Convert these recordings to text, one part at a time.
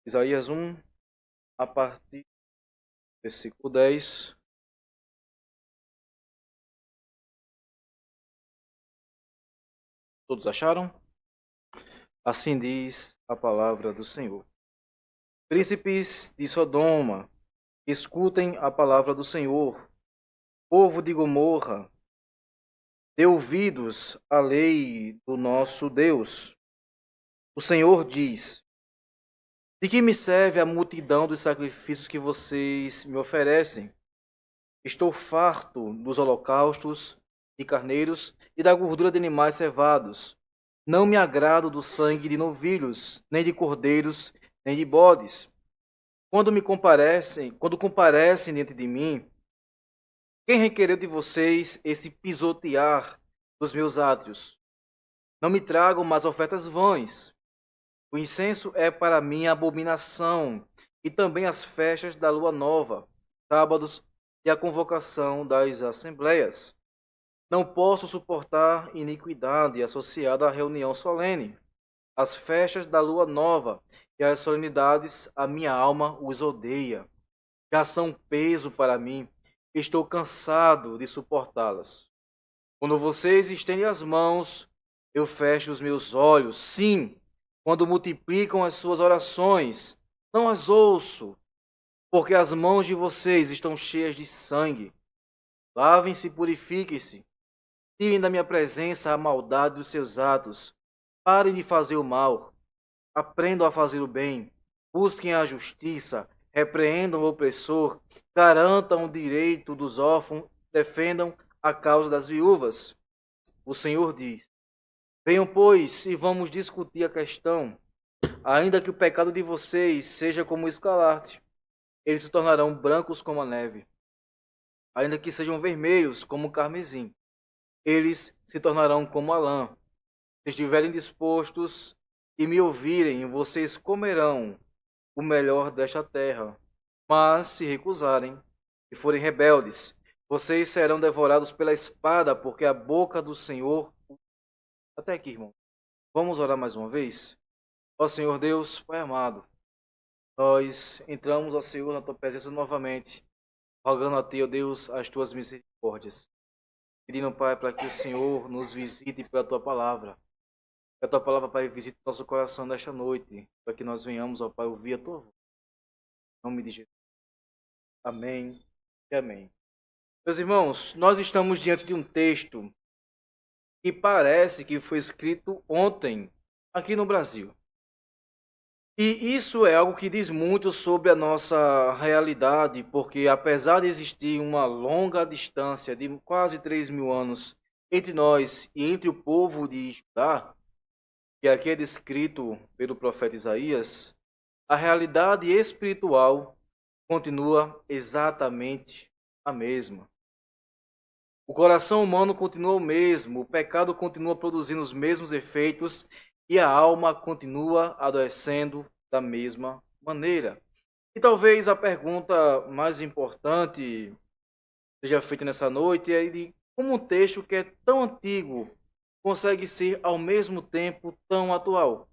Isaías 1, a partir do versículo 10. Todos acharam? Assim diz a palavra do Senhor. Príncipes de Sodoma, escutem a palavra do Senhor. Povo de Gomorra, dê ouvidos à lei do nosso Deus. O Senhor diz: de que me serve a multidão dos sacrifícios que vocês me oferecem? Estou farto dos holocaustos de carneiros e da gordura de animais cevados. Não me agrado do sangue de novilhos, nem de cordeiros, nem de bodes. Quando comparecem diante de mim, quem requereu de vocês esse pisotear dos meus átrios? Não me tragam mais ofertas vãs. O incenso é para mim abominação, e também as festas da lua nova, sábados e a convocação das assembleias. Não posso suportar iniquidade associada à reunião solene. As festas da lua nova e as solenidades, a minha alma os odeia. Já são peso para mim. Estou cansado de suportá-las. Quando vocês estendem as mãos, eu fecho os meus olhos. Sim, quando multiplicam as suas orações, não as ouço, porque as mãos de vocês estão cheias de sangue. Lavem-se e purifiquem-se. Tirem da minha presença a maldade dos seus atos. Parem de fazer o mal. Aprendam a fazer o bem. Busquem a justiça. Repreendam o opressor. Garantam o direito dos órfãos. Defendam a causa das viúvas. O Senhor diz: venham, pois, e vamos discutir a questão. Ainda que o pecado de vocês seja como o escarlate, eles se tornarão brancos como a neve. Ainda que sejam vermelhos como o carmesim, eles se tornarão como a lã. Se estiverem dispostos e me ouvirem, vocês comerão o melhor desta terra. Mas se recusarem e forem rebeldes, vocês serão devorados pela espada, porque a boca do Senhor... Até aqui, irmão. Vamos orar mais uma vez? Ó Senhor Deus, Pai amado, nós entramos, ó Senhor, na tua presença novamente, rogando a ti, ó Deus, as tuas misericórdias. Pedindo, Pai, para que o Senhor nos visite pela tua palavra. Que a tua palavra, Pai, visite nosso coração nesta noite, para que nós venhamos, ó Pai, ouvir a tua voz. Em nome de Jesus. Amém e amém. Meus irmãos, nós estamos diante de um texto que parece que foi escrito ontem, aqui no Brasil. E isso é algo que diz muito sobre a nossa realidade, porque apesar de existir uma longa distância de quase 3.000 anos entre nós e entre o povo de Judá, que aqui é descrito pelo profeta Isaías, a realidade espiritual continua exatamente a mesma. O coração humano continua o mesmo, o pecado continua produzindo os mesmos efeitos e a alma continua adoecendo da mesma maneira. E talvez a pergunta mais importante seja feita nessa noite é de como um texto que é tão antigo consegue ser ao mesmo tempo tão atual.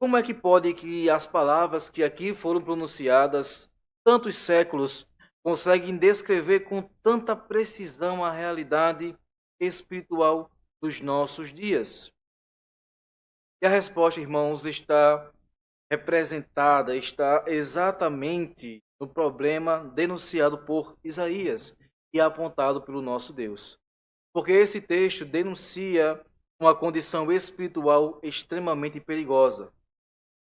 Como é que pode que as palavras que aqui foram pronunciadas tantos séculos conseguem descrever com tanta precisão a realidade espiritual dos nossos dias? E a resposta, irmãos, está representada, está exatamente no problema denunciado por Isaías e apontado pelo nosso Deus. Porque esse texto denuncia uma condição espiritual extremamente perigosa.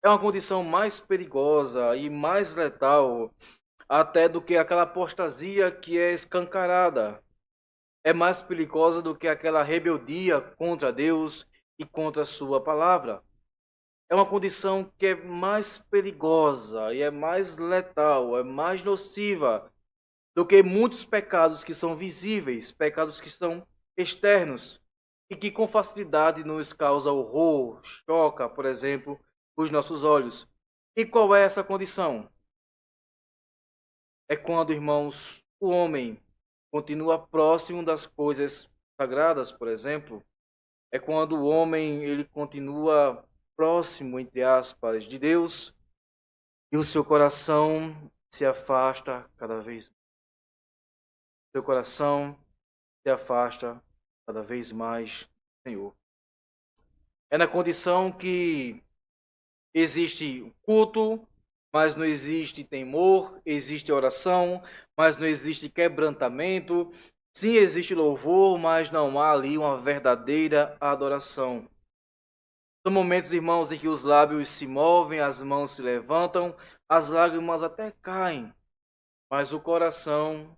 É uma condição mais perigosa e mais letal até do que aquela apostasia que é escancarada. É mais perigosa do que aquela rebeldia contra Deus e contra a sua palavra. É uma condição que é mais perigosa e é mais letal, é mais nociva do que muitos pecados que são visíveis, pecados que são externos e que com facilidade nos causa horror, choca, por exemplo, os nossos olhos. E qual é essa condição? É quando, irmãos, o homem continua próximo das coisas sagradas, por exemplo. É quando o homem ele continua próximo, entre aspas, de Deus, e o seu coração se afasta cada vez mais. Seu coração se afasta cada vez mais do Senhor. É na condição que existe culto, mas não existe temor, existe oração, mas não existe quebrantamento. Sim, existe louvor, mas não há ali uma verdadeira adoração. São momentos, irmãos, em que os lábios se movem, as mãos se levantam, as lágrimas até caem, mas o coração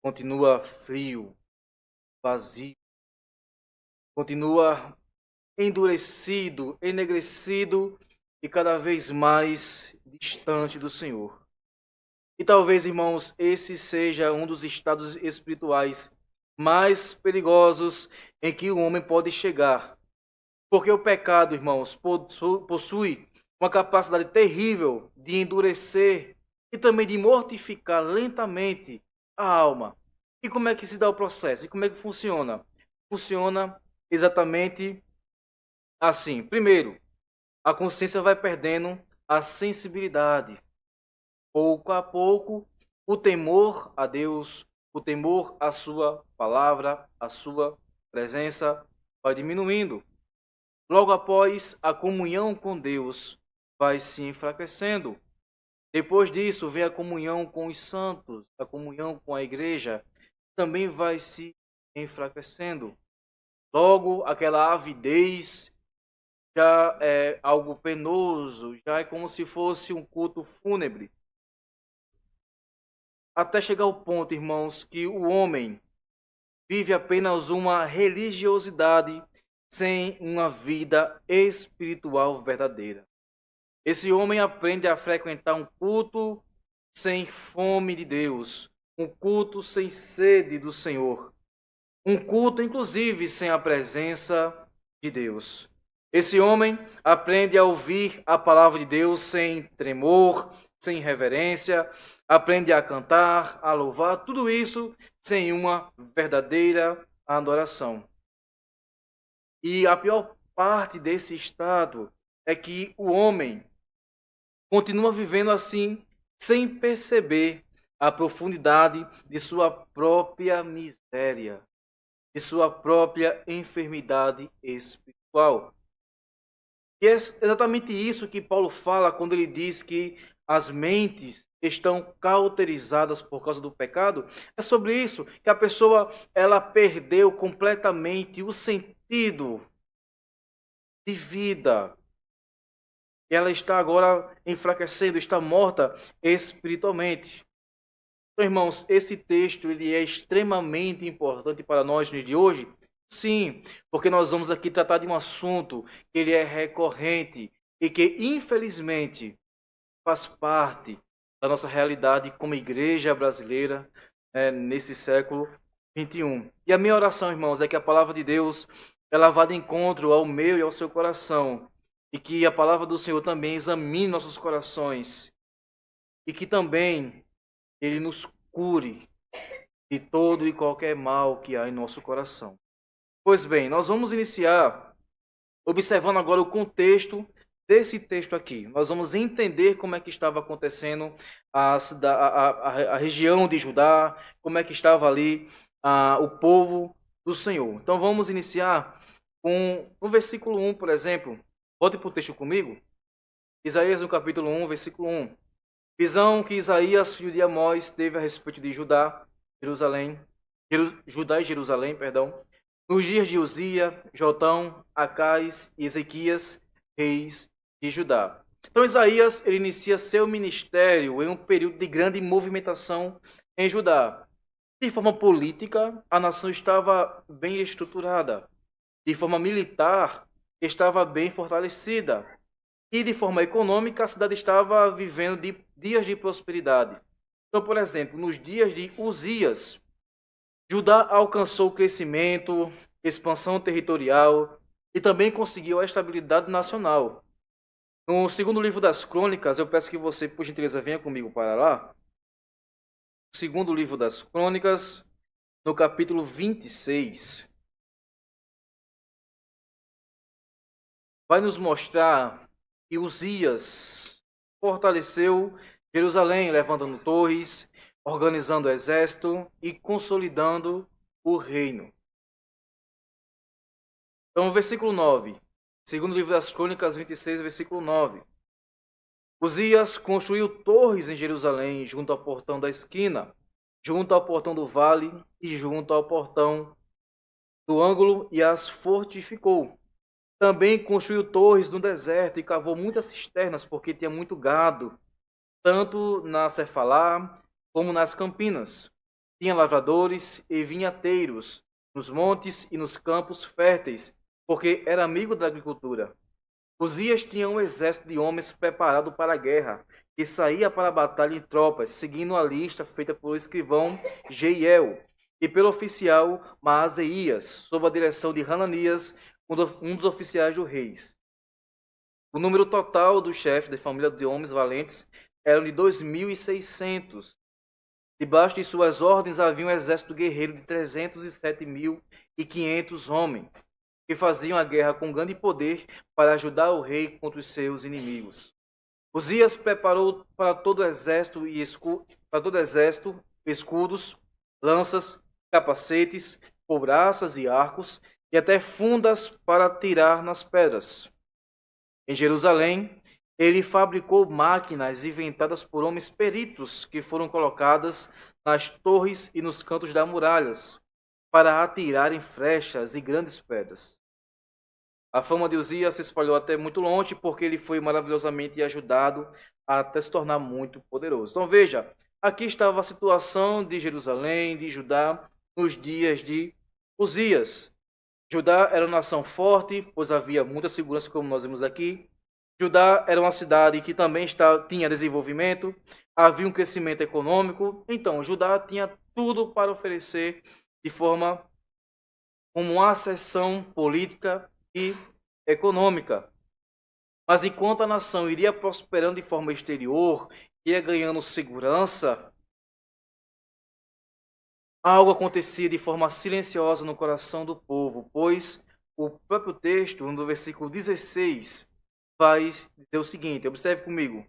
continua frio, vazio, continua endurecido, enegrecido e cada vez mais distante do Senhor. E talvez, irmãos, esse seja um dos estados espirituais mais perigosos em que o homem pode chegar. Porque o pecado, irmãos, possui uma capacidade terrível de endurecer e também de mortificar lentamente a alma. E como é que se dá o processo? E como é que funciona? Funciona exatamente assim. Primeiro, a consciência vai perdendo a sensibilidade. Pouco a pouco, o temor a Deus, o temor à sua palavra, à sua presença vai diminuindo. Logo após, a comunhão com Deus vai se enfraquecendo. Depois disso, vem a comunhão com os santos, a comunhão com a igreja, também vai se enfraquecendo. Logo, aquela avidez já é algo penoso, já é como se fosse um culto fúnebre. Até chegar ao ponto, irmãos, que o homem vive apenas uma religiosidade sem uma vida espiritual verdadeira. Esse homem aprende a frequentar um culto sem fome de Deus, um culto sem sede do Senhor, um culto, inclusive, sem a presença de Deus. Esse homem aprende a ouvir a palavra de Deus sem tremor, sem reverência, aprende a cantar, a louvar, tudo isso sem uma verdadeira adoração. E a pior parte desse estado é que o homem continua vivendo assim, sem perceber a profundidade de sua própria miséria, de sua própria enfermidade espiritual. E é exatamente isso que Paulo fala quando ele diz que as mentes estão cauterizadas por causa do pecado. É sobre isso que a pessoa ela perdeu completamente o sentido de vida. E ela está agora enfraquecendo, está morta espiritualmente. Então, irmãos, esse texto ele é extremamente importante para nós no dia de hoje. Sim, porque nós vamos aqui tratar de um assunto que ele é recorrente e que, infelizmente, faz parte da nossa realidade como igreja brasileira nesse século 21. E a minha oração, irmãos, é que a palavra de Deus ela vá de encontro ao meu e ao seu coração e que a palavra do Senhor também examine nossos corações e que também ele nos cure de todo e qualquer mal que há em nosso coração. Pois bem, nós vamos iniciar observando agora o contexto desse texto aqui. Nós vamos entender como é que estava acontecendo a região de Judá, como é que estava ali o povo do Senhor. Então vamos iniciar com o versículo 1, por exemplo. Volte para o texto comigo. Isaías no capítulo 1, versículo 1. Visão que Isaías, filho de Amós, teve a respeito de Judá e Jerusalém, perdão, nos dias de Uzia, Jotão, Acais e Ezequias, reis de Judá. Então Isaías ele inicia seu ministério em um período de grande movimentação em Judá. De forma política, a nação estava bem estruturada. De forma militar, estava bem fortalecida. E de forma econômica, a cidade estava vivendo de dias de prosperidade. Então, por exemplo, nos dias de Uzias, Judá alcançou crescimento, expansão territorial e também conseguiu a estabilidade nacional. No segundo livro das Crônicas, eu peço que você, por gentileza, venha comigo para lá. Segundo livro das Crônicas, no capítulo 26, vai nos mostrar e Uzias fortaleceu Jerusalém, levantando torres, organizando o exército e consolidando o reino. Então, versículo 9. Segundo livro das Crônicas 26, versículo 9. Uzias construiu torres em Jerusalém, junto ao portão da esquina, junto ao portão do vale e junto ao portão do ângulo, e as fortificou. Também construiu torres no deserto e cavou muitas cisternas, porque tinha muito gado, tanto na Cefalá como nas campinas. Tinha lavradores e vinhateiros nos montes e nos campos férteis, porque era amigo da agricultura. Uzias tinha um exército de homens preparado para a guerra, e saía para a batalha em tropas, seguindo a lista feita pelo escrivão Jeiel e pelo oficial Maazeias, sob a direção de Hananias, um dos oficiais do rei. O número total dos chefes da família de homens valentes era de 2.600. Debaixo de suas ordens havia um exército guerreiro de 307.500 homens, que faziam a guerra com grande poder para ajudar o rei contra os seus inimigos. Uzias preparou para todo o exército escudos, lanças, capacetes, couraças e arcos, e até fundas para tirar nas pedras. Em Jerusalém, ele fabricou máquinas inventadas por homens peritos que foram colocadas nas torres e nos cantos das muralhas para atirarem flechas e grandes pedras. A fama de Uzias se espalhou até muito longe porque ele foi maravilhosamente ajudado até se tornar muito poderoso. Então veja, aqui estava a situação de Jerusalém, de Judá, nos dias de Uzias. Judá era uma nação forte, pois havia muita segurança, como nós vemos aqui. Judá era uma cidade que também tinha desenvolvimento, havia um crescimento econômico. Então, Judá tinha tudo para oferecer de forma como uma ascensão política e econômica. Mas enquanto a nação iria prosperando de forma exterior, ia ganhando segurança, algo acontecia de forma silenciosa no coração do povo, pois o próprio texto, no versículo 16, vai dizer o seguinte, observe comigo.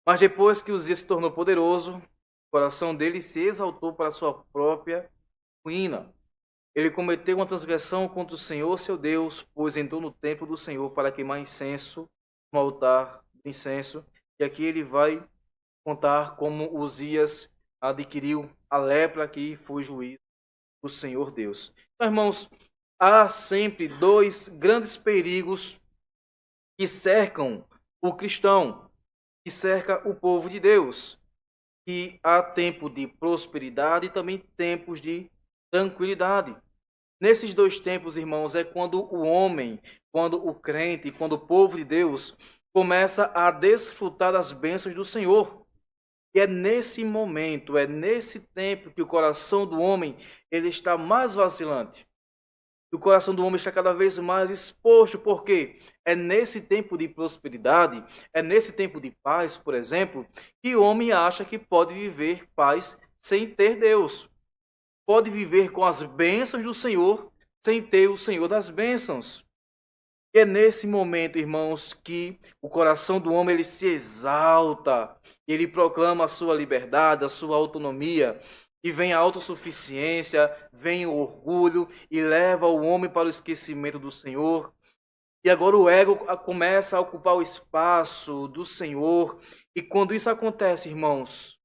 Mas depois que Uzias se tornou poderoso, o coração dele se exaltou para sua própria ruína. Ele cometeu uma transgressão contra o Senhor, seu Deus, pois entrou no templo do Senhor para queimar incenso no altar do incenso. E aqui ele vai contar como Uzias adquiriu a lepra, que foi juízo do Senhor Deus. Então, irmãos, há sempre dois grandes perigos que cercam o cristão, que cerca o povo de Deus. E há tempo de prosperidade e também tempos de tranquilidade. Nesses dois tempos, irmãos, é quando o homem, quando o crente, quando o povo de Deus começa a desfrutar das bênçãos do Senhor. E é nesse momento, é nesse tempo que o coração do homem ele está mais vacilante. O coração do homem está cada vez mais exposto, porque é nesse tempo de prosperidade, é nesse tempo de paz, por exemplo, que o homem acha que pode viver paz sem ter Deus. Pode viver com as bênçãos do Senhor sem ter o Senhor das bênçãos. E é nesse momento, irmãos, que o coração do homem ele se exalta, ele proclama a sua liberdade, a sua autonomia, e vem a autossuficiência, vem o orgulho e leva o homem para o esquecimento do Senhor. E agora o ego começa a ocupar o espaço do Senhor. E quando isso acontece, irmãos,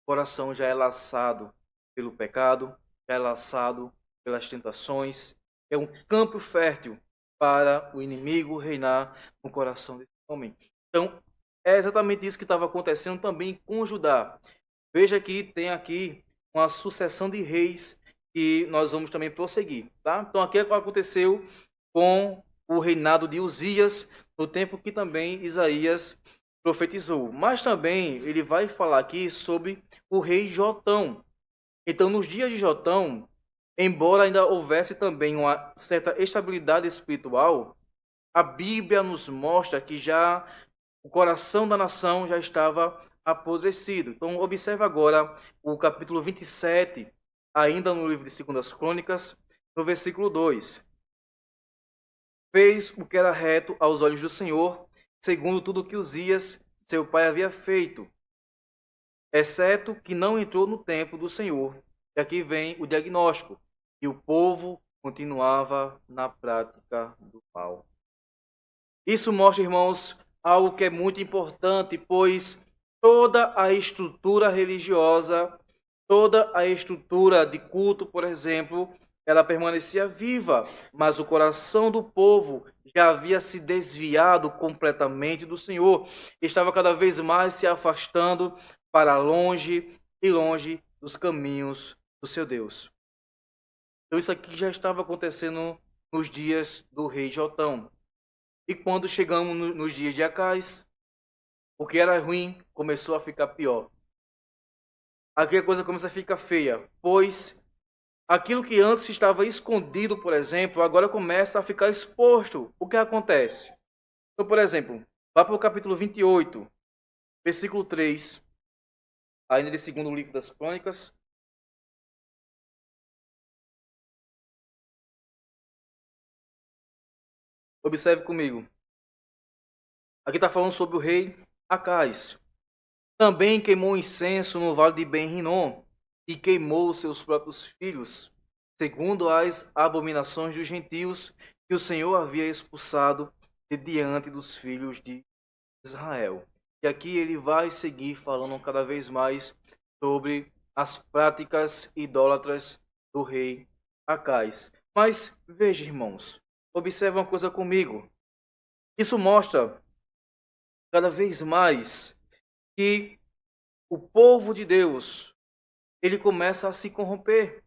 o coração já é laçado pelo pecado, já é laçado pelas tentações. É um campo fértil para o inimigo reinar no coração desse homem. Então, é exatamente isso que estava acontecendo também com Judá. Veja que tem aqui uma sucessão de reis que nós vamos também prosseguir. Tá? Então, aqui é o que aconteceu com o reinado de Uzias, no tempo que também Isaías profetizou. Mas também ele vai falar aqui sobre o rei Jotão. Então, nos dias de Jotão, embora ainda houvesse também uma certa estabilidade espiritual, a Bíblia nos mostra que já o coração da nação já estava apodrecido. Então, observe agora o capítulo 27, ainda no livro de 2 Crônicas, no versículo 2. Fez o que era reto aos olhos do Senhor segundo tudo que Uzias, seu pai, havia feito, exceto que não entrou no templo do Senhor. E aqui vem o diagnóstico. E o povo continuava na prática do mal. Isso mostra, irmãos, algo que é muito importante, pois toda a estrutura religiosa, toda a estrutura de culto, por exemplo, ela permanecia viva, mas o coração do povo já havia se desviado completamente do Senhor, estava cada vez mais se afastando para longe e longe dos caminhos do seu Deus. Então isso aqui já estava acontecendo nos dias do rei Jotão. E quando chegamos nos dias de Acais, o que era ruim começou a ficar pior. Aqui a coisa começa a ficar feia, pois aquilo que antes estava escondido, por exemplo, agora começa a ficar exposto. O que acontece? Então, por exemplo, vá para o capítulo 28, versículo 3, ainda de segundo livro das Crônicas. Observe comigo. Aqui está falando sobre o rei Acais. Também queimou incenso no vale de Ben-Rinom e queimou seus próprios filhos, segundo as abominações dos gentios que o Senhor havia expulsado de diante dos filhos de Israel. E aqui ele vai seguir falando cada vez mais sobre as práticas idólatras do rei Acais. Mas veja, irmãos, observe uma coisa comigo. Isso mostra cada vez mais que o povo de Deus, ele começa a se corromper.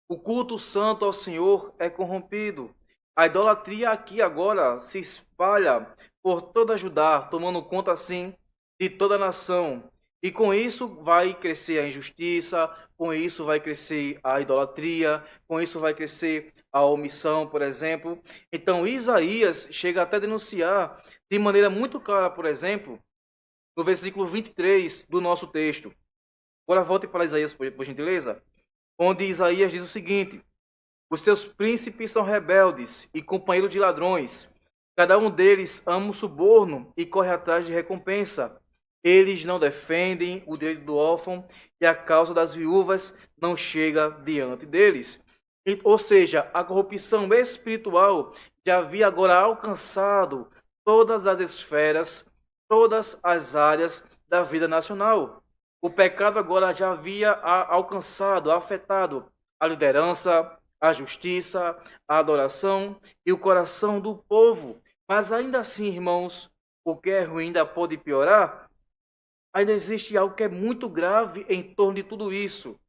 O culto santo ao Senhor é corrompido. A idolatria aqui agora se espalha por toda Judá, tomando conta assim de toda a nação. E com isso vai crescer a injustiça, com isso vai crescer a idolatria, com isso vai crescer a omissão, por exemplo. Então Isaías chega até a denunciar de maneira muito clara, por exemplo, no versículo 23 do nosso texto. Agora volte para Isaías, por gentileza, onde Isaías diz o seguinte: os seus príncipes são rebeldes e companheiros de ladrões. Cada um deles ama o suborno e corre atrás de recompensa. Eles não defendem o direito do órfão e a causa das viúvas não chega diante deles. Ou seja, a corrupção espiritual já havia agora alcançado todas as esferas, todas as áreas da vida nacional. O pecado agora já havia alcançado, afetado a liderança, a justiça, a adoração e o coração do povo. Mas ainda assim, irmãos, o que é ruim ainda pode piorar. Ainda existe algo que é muito grave em torno de tudo isso.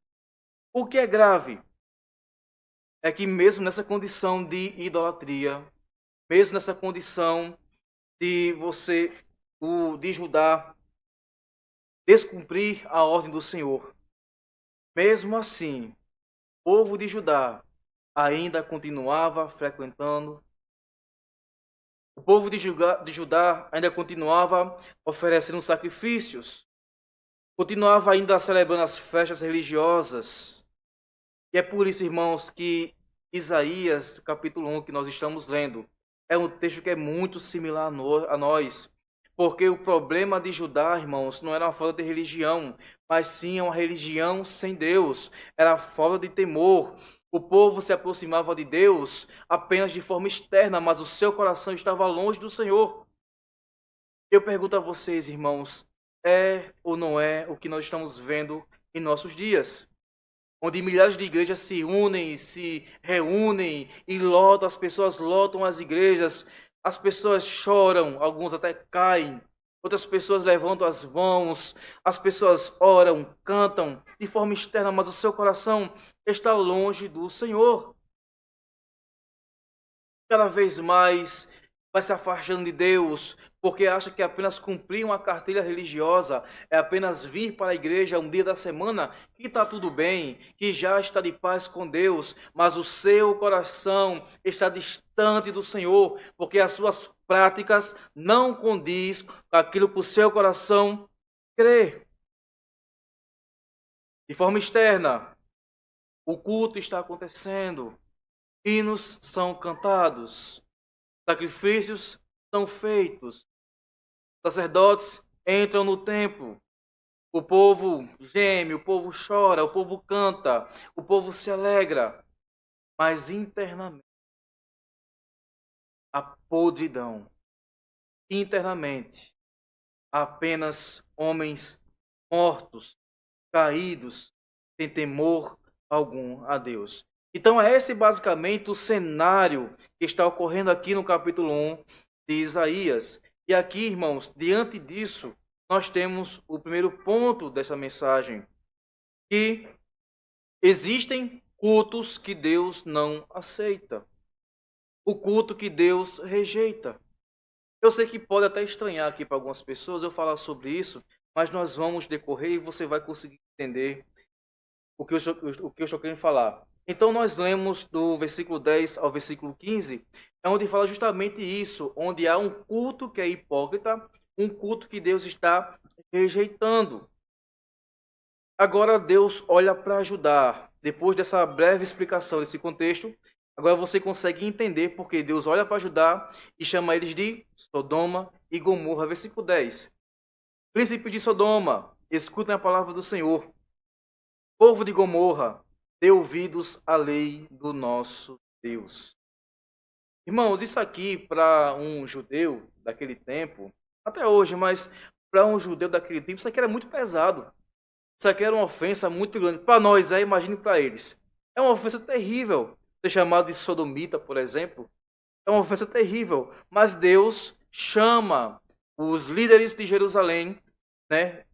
O que é grave é que mesmo nessa condição de idolatria, mesmo nessa condição de de Judá, descumprir a ordem do Senhor, mesmo assim, o povo de Judá ainda continuava frequentando. O povo de Judá ainda continuava oferecendo sacrifícios, continuava ainda celebrando as festas religiosas. E é por isso, irmãos, que Isaías, capítulo 1, que nós estamos lendo, é um texto que é muito similar a nós. Porque o problema de Judá, irmãos, não era uma falta de religião, mas sim uma religião sem Deus. Era a falta de temor. O povo se aproximava de Deus apenas de forma externa, mas o seu coração estava longe do Senhor. Eu pergunto a vocês, irmãos, é ou não é o que nós estamos vendo em nossos dias? Onde milhares de igrejas se unem, se reúnem e lotam, as pessoas lotam as igrejas, as pessoas choram, alguns até caem, outras pessoas levantam as mãos, as pessoas oram, cantam de forma externa, mas o seu coração está longe do Senhor. Cada vez mais vai se afastando de Deus, porque acha que apenas cumprir uma cartilha religiosa é apenas vir para a igreja um dia da semana, que está tudo bem, que já está de paz com Deus, mas o seu coração está distante do Senhor, porque as suas práticas não condiz com aquilo que o seu coração crê. De forma externa, o culto está acontecendo, hinos são cantados, sacrifícios são feitos, Sacerdotes entram no templo. O povo geme, o povo chora, o povo canta, o povo se alegra. Mas internamente, a podridão. Internamente, apenas homens mortos, caídos, sem temor algum a Deus. Então, é esse basicamente o cenário que está ocorrendo aqui no capítulo 1 de Isaías. E aqui, irmãos, diante disso, nós temos o primeiro ponto dessa mensagem, que existem cultos que Deus não aceita. O culto que Deus rejeita. Eu sei que pode até estranhar aqui para algumas pessoas eu falar sobre isso, mas nós vamos decorrer e você vai conseguir entender o que eu estou querendo falar. Então nós lemos do versículo 10 ao versículo 15, é onde fala justamente isso, onde há um culto que é hipócrita, um culto que Deus está rejeitando. Agora Deus olha para ajudar. Depois dessa breve explicação desse contexto, agora você consegue entender porque Deus olha para ajudar e chama eles de Sodoma e Gomorra. Versículo 10. Príncipe de Sodoma, escutem a palavra do Senhor. Povo de Gomorra, dê ouvidos à lei do nosso Deus. Irmãos, isso aqui para um judeu daquele tempo, até hoje, mas para um judeu daquele tempo, isso aqui era muito pesado. Isso aqui era uma ofensa muito grande. Para nós, imagine para eles. É uma ofensa terrível. Ser chamado de sodomita, por exemplo, é uma ofensa terrível. Mas Deus chama os líderes de Jerusalém, né?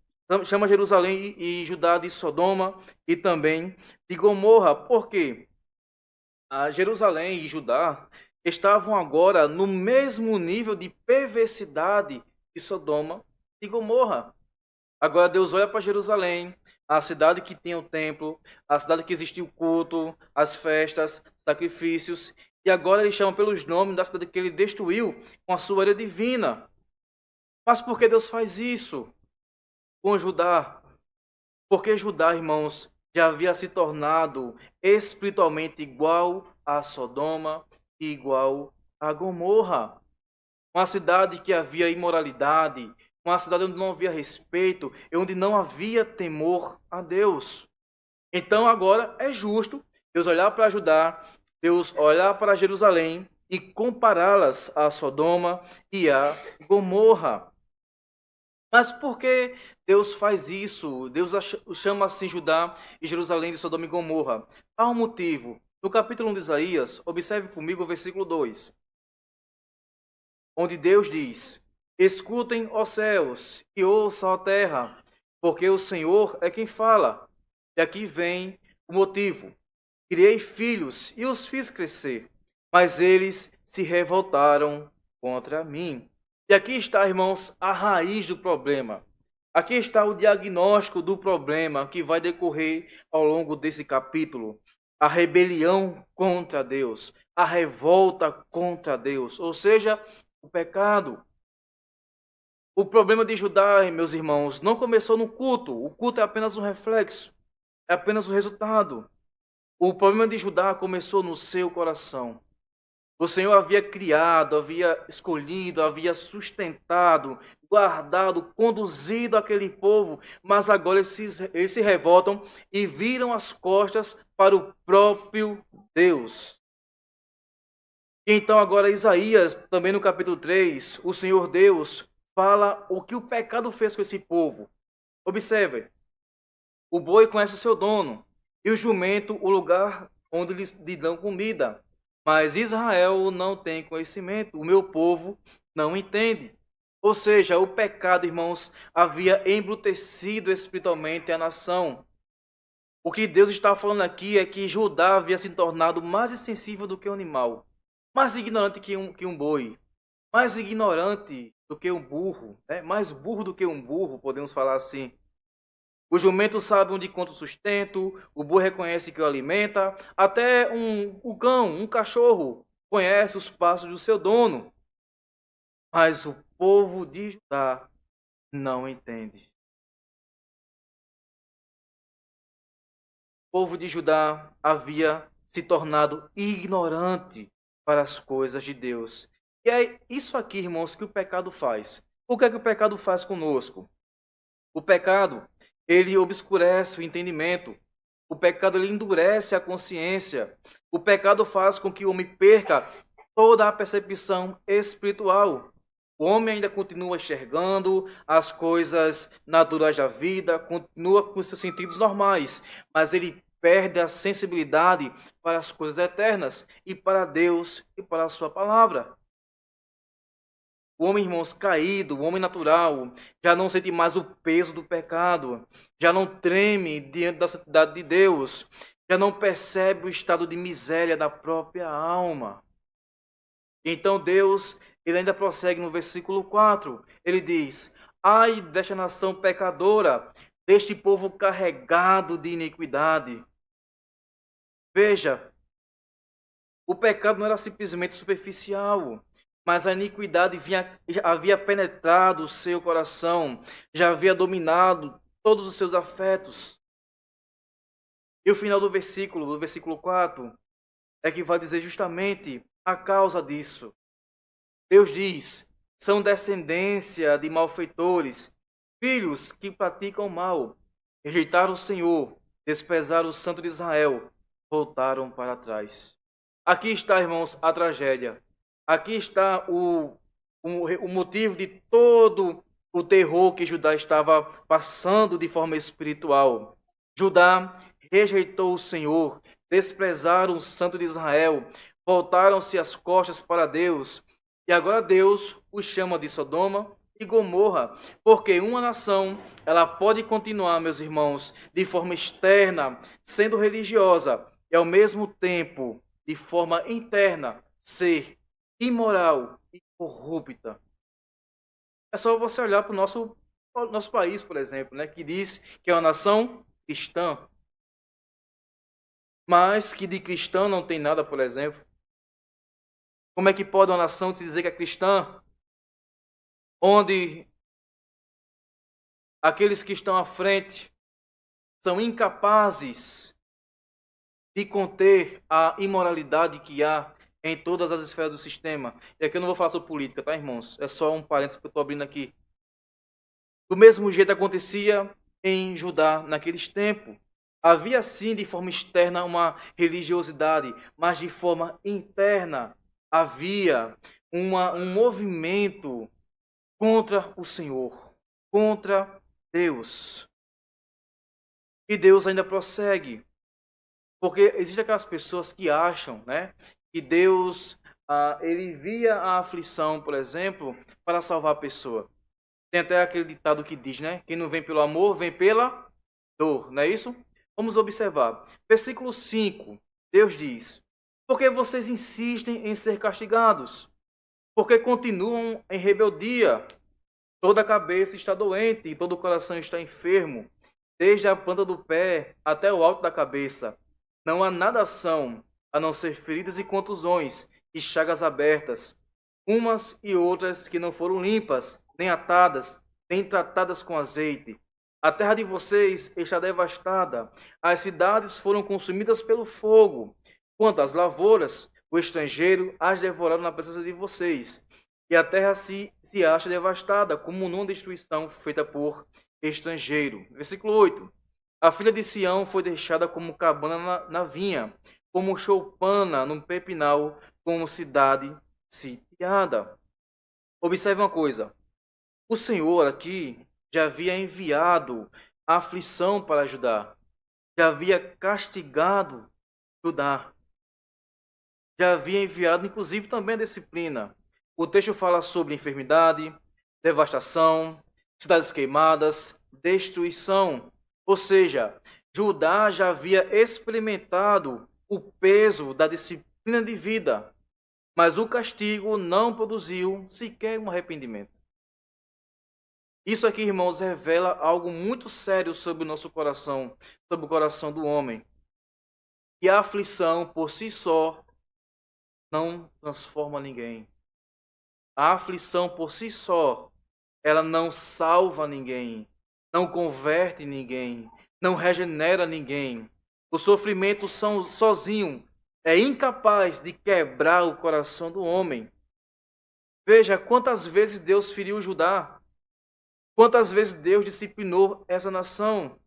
Chama Jerusalém e Judá de Sodoma e também de Gomorra. Por quê? A Jerusalém e Judá estavam agora no mesmo nível de perversidade de Sodoma e Gomorra. Agora Deus olha para Jerusalém, a cidade que tinha o templo, a cidade que existia o culto, as festas, sacrifícios, e agora ele chama pelos nomes da cidade que ele destruiu com a sua ira divina. Mas por que Deus faz isso com Judá? Porque Judá, irmãos, já havia se tornado espiritualmente igual a Sodoma e igual a Gomorra. Uma cidade que havia imoralidade, uma cidade onde não havia respeito e onde não havia temor a Deus. Então agora é justo Deus olhar para Judá, Deus olhar para Jerusalém e compará-las a Sodoma e a Gomorra. Mas por que Deus faz isso? Deus chama assim Judá e Jerusalém de Sodoma e Gomorra. Há um motivo. No capítulo 1 de Isaías, observe comigo o versículo 2, onde Deus diz: escutem, ó céus, e ouçam a terra, porque o Senhor é quem fala. E aqui vem o motivo. Criei filhos e os fiz crescer, mas eles se revoltaram contra mim. E aqui está, irmãos, a raiz do problema. Aqui está o diagnóstico do problema que vai decorrer ao longo desse capítulo. A rebelião contra Deus, a revolta contra Deus, ou seja, o pecado. O problema de Judá, meus irmãos, não começou no culto. O culto é apenas um reflexo, é apenas o resultado. O problema de Judá começou no seu coração. O Senhor havia criado, havia escolhido, havia sustentado, guardado, conduzido aquele povo, mas agora eles se revoltam e viram as costas para o próprio Deus. Então agora Isaías, também no capítulo 3, o Senhor Deus fala o que o pecado fez com esse povo. Observe, o boi conhece o seu dono, e o jumento o lugar onde lhe dão comida. Mas Israel não tem conhecimento, o meu povo não entende. Ou seja, o pecado, irmãos, havia embrutecido espiritualmente a nação. O que Deus está falando aqui é que Judá havia se tornado mais insensível do que um animal, mais ignorante que um boi, mais ignorante do que um burro, né? Mais burro do que um burro, podemos falar assim. O jumento sabe onde encontra o sustento, o burro reconhece que o alimenta, até o cão, um cachorro, conhece os passos do seu dono. Mas o povo de Judá não entende. O povo de Judá havia se tornado ignorante para as coisas de Deus. E é isso aqui, irmãos, que o pecado faz. O que é que o pecado faz conosco? O pecado, ele obscurece o entendimento. O pecado, ele endurece a consciência. O pecado faz com que o homem perca toda a percepção espiritual. O homem ainda continua enxergando as coisas naturais da vida, continua com seus sentidos normais, mas ele perde a sensibilidade para as coisas eternas e para Deus e para a sua palavra. O homem, irmãos, caído, o homem natural, já não sente mais o peso do pecado, já não treme diante da santidade de Deus, já não percebe o estado de miséria da própria alma. Então Deus, ele ainda prossegue no versículo 4, ele diz: ai desta nação pecadora, deste povo carregado de iniquidade. Veja, o pecado não era simplesmente superficial, mas a iniquidade havia penetrado o seu coração, já havia dominado todos os seus afetos. E o final do versículo 4, é que vai dizer justamente a causa disso. Deus diz: são descendência de malfeitores, filhos que praticam mal, rejeitaram o Senhor, desprezaram o Santo de Israel, voltaram para trás. Aqui está, irmãos, a tragédia. Aqui está o motivo de todo o terror que Judá estava passando de forma espiritual. Judá rejeitou o Senhor, desprezaram o Santo de Israel, voltaram-se as costas para Deus. E agora Deus os chama de Sodoma e Gomorra, porque uma nação, ela pode continuar, meus irmãos, de forma externa, sendo religiosa, e ao mesmo tempo, de forma interna, ser imoral e corrupta. É só você olhar para o nosso país, por exemplo, né, que diz que é uma nação cristã, mas que de cristão não tem nada, por exemplo. Como é que pode uma nação se dizer que é cristã, onde aqueles que estão à frente são incapazes de conter a imoralidade que há em todas as esferas do sistema? E aqui eu não vou falar sobre política, tá, irmãos? É só um parênteses que eu estou abrindo aqui. Do mesmo jeito acontecia em Judá naqueles tempos. Havia sim de forma externa uma religiosidade, mas de forma interna havia um movimento contra o Senhor, contra Deus. E Deus ainda prossegue, porque existem aquelas pessoas que acham, né, que Deus ele envia a aflição, por exemplo, para salvar a pessoa. Tem até aquele ditado que diz, né, quem não vem pelo amor, vem pela dor, não é isso? Vamos observar. Versículo 5, Deus diz: porque vocês insistem em ser castigados? Porque continuam em rebeldia? Toda a cabeça está doente e todo o coração está enfermo, desde a planta do pé até o alto da cabeça. Não há nada são, a não ser feridas e contusões, e chagas abertas, umas e outras que não foram limpas, nem atadas, nem tratadas com azeite. A terra de vocês está devastada, as cidades foram consumidas pelo fogo. Quanto às lavouras, o estrangeiro as devoraram na presença de vocês. E a terra se acha devastada, como numa destruição feita por estrangeiro. Versículo 8. A filha de Sião foi deixada como cabana na vinha, como choupana num pepinal, como cidade sitiada. Observe uma coisa. O Senhor aqui já havia enviado a aflição para Judá. Já havia castigado Judá. Já havia enviado, inclusive, também a disciplina. O texto fala sobre enfermidade, devastação, cidades queimadas, destruição. Ou seja, Judá já havia experimentado o peso da disciplina de vida, mas o castigo não produziu sequer um arrependimento. Isso aqui, irmãos, revela algo muito sério sobre o nosso coração, sobre o coração do homem. E a aflição, por si só, não transforma ninguém. A aflição por si só, ela não salva ninguém, não converte ninguém, não regenera ninguém. O sofrimento sozinho é incapaz de quebrar o coração do homem. Veja quantas vezes Deus feriu Judá. Quantas vezes Deus disciplinou essa nação?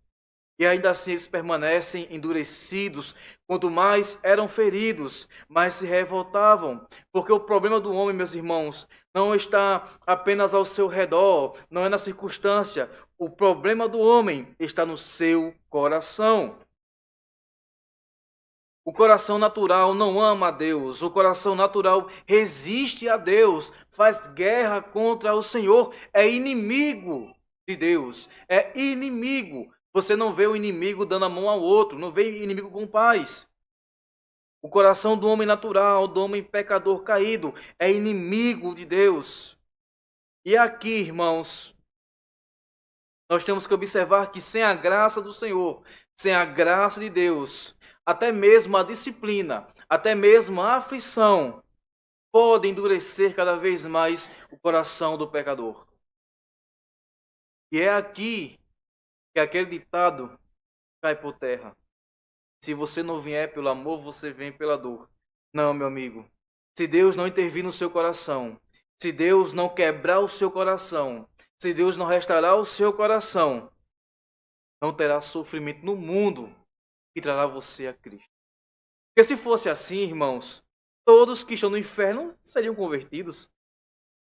E ainda assim eles permanecem endurecidos. Quanto mais eram feridos, mais se revoltavam. Porque o problema do homem, meus irmãos, não está apenas ao seu redor, não é na circunstância. O problema do homem está no seu coração. O coração natural não ama a Deus. O coração natural resiste a Deus, faz guerra contra o Senhor, é inimigo de Deus, é inimigo. Você não vê o inimigo dando a mão ao outro, não vê inimigo com paz. O coração do homem natural, do homem pecador caído, é inimigo de Deus. E aqui, irmãos, nós temos que observar que sem a graça do Senhor, sem a graça de Deus, até mesmo a disciplina, até mesmo a aflição, pode endurecer cada vez mais o coração do pecador. E é aqui que aquele ditado cai por terra. Se você não vier pelo amor, você vem pela dor. Não, meu amigo. Se Deus não intervir no seu coração, se Deus não quebrar o seu coração, se Deus não restaurar o seu coração, não terá sofrimento no mundo que trará você a Cristo. Porque se fosse assim, irmãos, todos que estão no inferno seriam convertidos.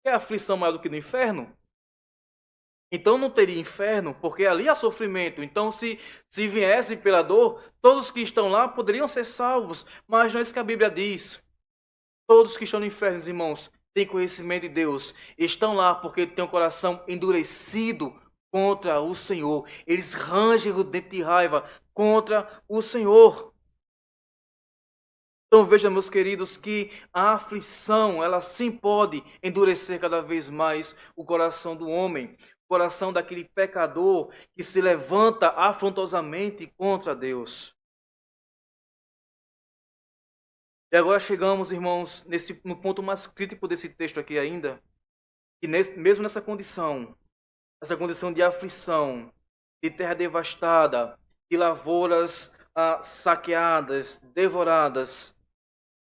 É aflição maior do que no inferno? Então não teria inferno, porque ali há sofrimento. Então, se viesse pela dor, todos que estão lá poderiam ser salvos. Mas não é isso que a Bíblia diz. Todos que estão no inferno, irmãos, têm conhecimento de Deus. Estão lá porque têm o coração endurecido contra o Senhor. Eles rangem o dente de raiva contra o Senhor. Então veja, meus queridos, que a aflição, ela sim pode endurecer cada vez mais o coração do homem. Coração daquele pecador que se levanta afrontosamente contra Deus. E agora chegamos, irmãos, no ponto mais crítico desse texto aqui ainda, que mesmo nessa condição, essa condição de aflição, de terra devastada, de lavouras saqueadas, devoradas,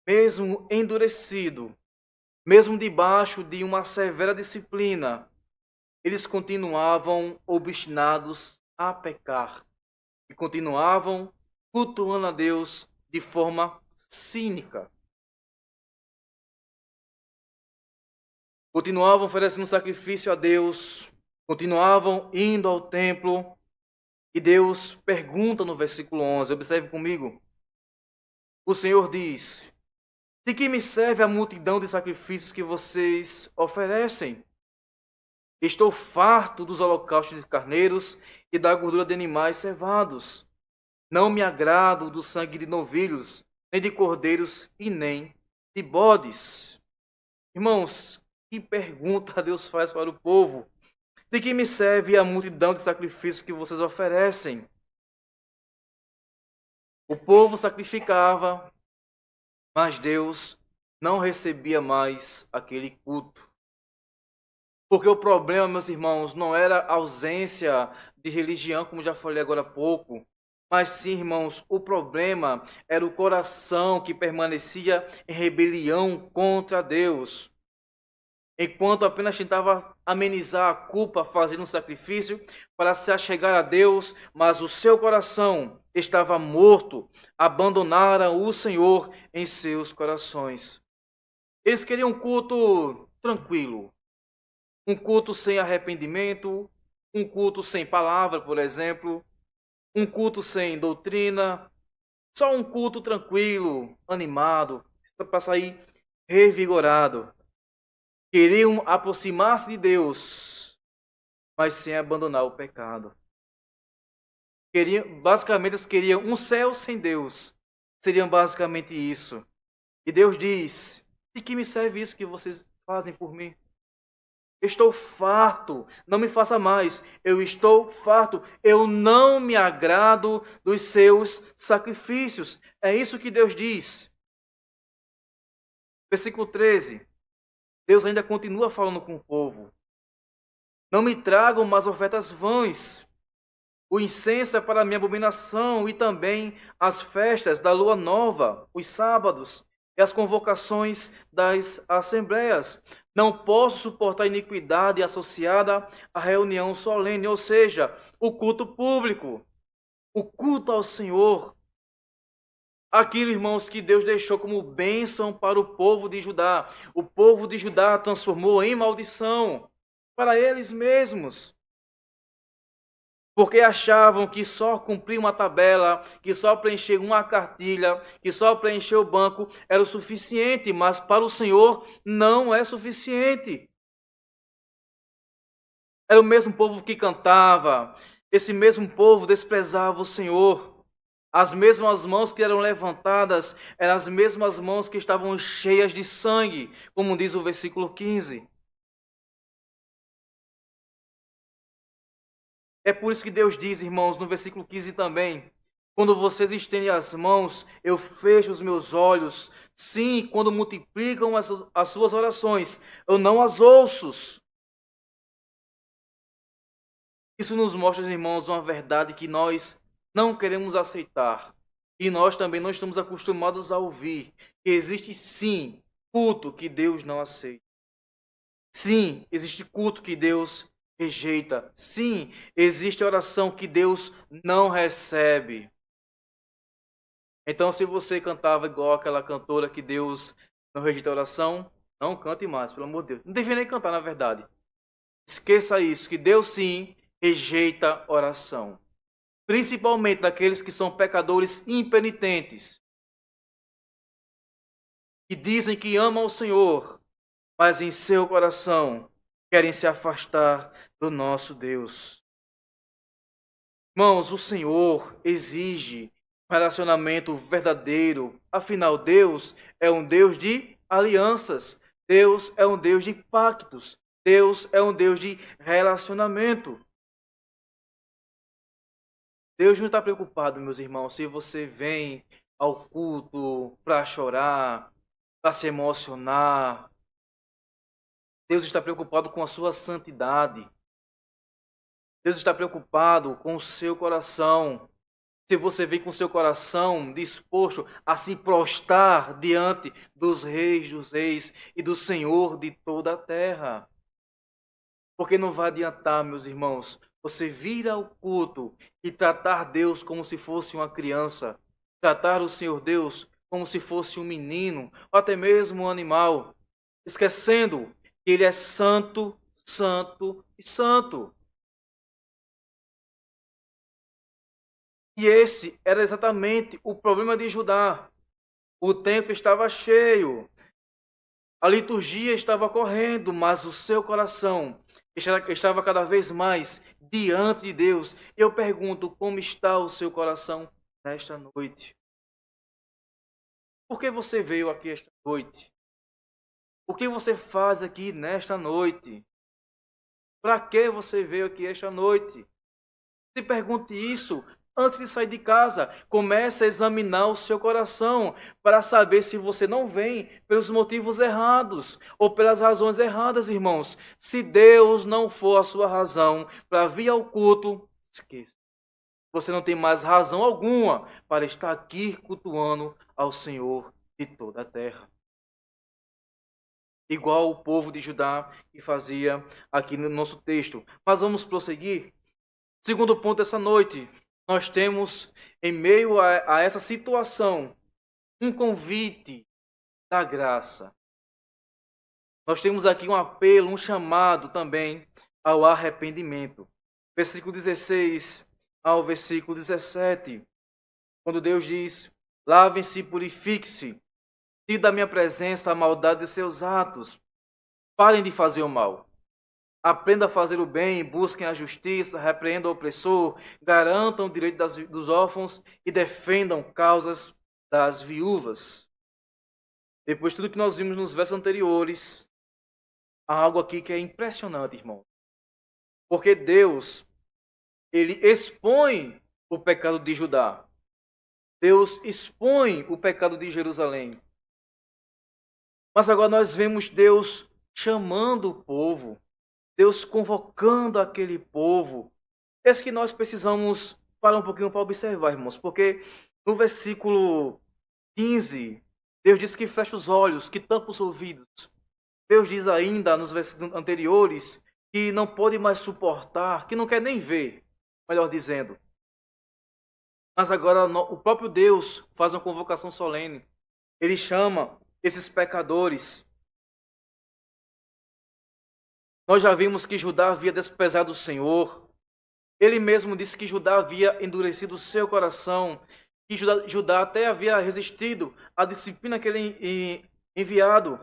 mesmo endurecido, mesmo debaixo de uma severa disciplina, eles continuavam obstinados a pecar e continuavam cultuando a Deus de forma cínica. Continuavam oferecendo sacrifício a Deus, continuavam indo ao templo, e Deus pergunta no versículo 11, observe comigo. O Senhor diz: de que me serve a multidão de sacrifícios que vocês oferecem? Estou farto dos holocaustos de carneiros e da gordura de animais cevados. Não me agrado do sangue de novilhos, nem de cordeiros e nem de bodes. Irmãos, que pergunta Deus faz para o povo? De que me serve a multidão de sacrifícios que vocês oferecem? O povo sacrificava, mas Deus não recebia mais aquele culto. Porque o problema, meus irmãos, não era a ausência de religião, como já falei agora há pouco, mas sim, irmãos, o problema era o coração que permanecia em rebelião contra Deus. Enquanto apenas tentava amenizar a culpa fazendo um sacrifício para se achegar a Deus, mas o seu coração estava morto, abandonaram o Senhor em seus corações. Eles queriam um culto tranquilo, um culto sem arrependimento, um culto sem palavra, por exemplo, um culto sem doutrina, só um culto tranquilo, animado, para sair revigorado. Queriam aproximar-se de Deus, mas sem abandonar o pecado. Basicamente, eles queriam um céu sem Deus. Seriam basicamente isso. E Deus diz: de que me serve isso que vocês fazem por mim? Estou farto, não me faça mais. Eu estou farto, eu não me agrado dos seus sacrifícios. É isso que Deus diz. Versículo 13. Deus ainda continua falando com o povo. Não me tragam mais ofertas vãs. O incenso é para a minha abominação, e também as festas da lua nova, os sábados. e as convocações das assembleias. Não posso suportar iniquidade associada à reunião solene, ou seja, o culto público, o culto ao Senhor. Aquilo, irmãos, que Deus deixou como bênção para o povo de Judá. O povo de Judá transformou em maldição para eles mesmos. Porque achavam que só cumprir uma tabela, que só preencher uma cartilha, que só preencher o banco era o suficiente, mas para o Senhor não é suficiente. Era o mesmo povo que cantava, esse mesmo povo desprezava o Senhor. As mesmas mãos que eram levantadas eram as mesmas mãos que estavam cheias de sangue, como diz o versículo 15. É por isso que Deus diz, irmãos, no versículo 15 também: quando vocês estendem as mãos, eu fecho os meus olhos. Sim, quando multiplicam as suas orações, eu não as ouço. Isso nos mostra, irmãos, uma verdade que nós não queremos aceitar. E nós também não estamos acostumados a ouvir. Que existe sim culto que Deus não aceita. Sim, existe culto que Deus rejeita. Sim, existe oração que Deus não recebe. Então, se você cantava igual aquela cantora que Deus não rejeita a oração, não cante mais, pelo amor de Deus. Não deveria nem cantar, na verdade. Esqueça isso, que Deus sim rejeita oração. Principalmente daqueles que são pecadores impenitentes, que dizem que amam o Senhor, mas em seu coração querem se afastar do nosso Deus. Irmãos, o Senhor exige um relacionamento verdadeiro. Afinal, Deus é um Deus de alianças. Deus é um Deus de pactos. Deus é um Deus de relacionamento. Deus não está preocupado, meus irmãos, se você vem ao culto para chorar, para se emocionar. Deus está preocupado com a sua santidade. Deus está preocupado com o seu coração. Se você vem com o seu coração disposto a se prostrar diante dos reis e do Senhor de toda a terra. Porque não vai adiantar, meus irmãos, você vir ao culto e tratar Deus como se fosse uma criança, tratar o Senhor Deus como se fosse um menino, ou até mesmo um animal, esquecendo que Ele é santo, santo e santo. E esse era exatamente o problema de Judá. O templo estava cheio, a liturgia estava correndo, mas o seu coração estava cada vez mais diante de Deus. Eu pergunto, como está o seu coração nesta noite? Por que você veio aqui esta noite? O que você faz aqui nesta noite? Para que você veio aqui esta noite? Se pergunte isso antes de sair de casa. Comece a examinar o seu coração para saber se você não vem pelos motivos errados ou pelas razões erradas, irmãos. Se Deus não for a sua razão para vir ao culto, esqueça. Você não tem mais razão alguma para estar aqui cultuando ao Senhor de toda a terra. Igual o povo de Judá que fazia aqui no nosso texto. Mas vamos prosseguir. Segundo ponto dessa noite, nós temos, em meio a essa situação, um convite da graça. Nós temos aqui um apelo, um chamado também ao arrependimento. Versículo 16 ao versículo 17, quando Deus diz: lavem-se e purifiquem-se, tire da minha presença a maldade de seus atos, parem de fazer o mal. Aprenda a fazer o bem, busquem a justiça, repreendam o opressor, garantam o direito dos órfãos e defendam causas das viúvas. Depois de tudo que nós vimos nos versos anteriores, há algo aqui que é impressionante, irmão. Porque Deus, ele expõe o pecado de Judá. Deus expõe o pecado de Jerusalém. Mas agora nós vemos Deus chamando o povo. Deus convocando aquele povo. Esse que nós precisamos parar um pouquinho para observar, irmãos, porque no versículo 15 Deus diz que fecha os olhos, que tampa os ouvidos. Deus diz ainda nos versículos anteriores que não pode mais suportar, que não quer nem ver, melhor dizendo. Mas agora o próprio Deus faz uma convocação solene. Ele chama esses pecadores. Nós já vimos que Judá havia desprezado o Senhor. Ele mesmo disse que Judá havia endurecido o seu coração, que Judá até havia resistido à disciplina que ele enviado,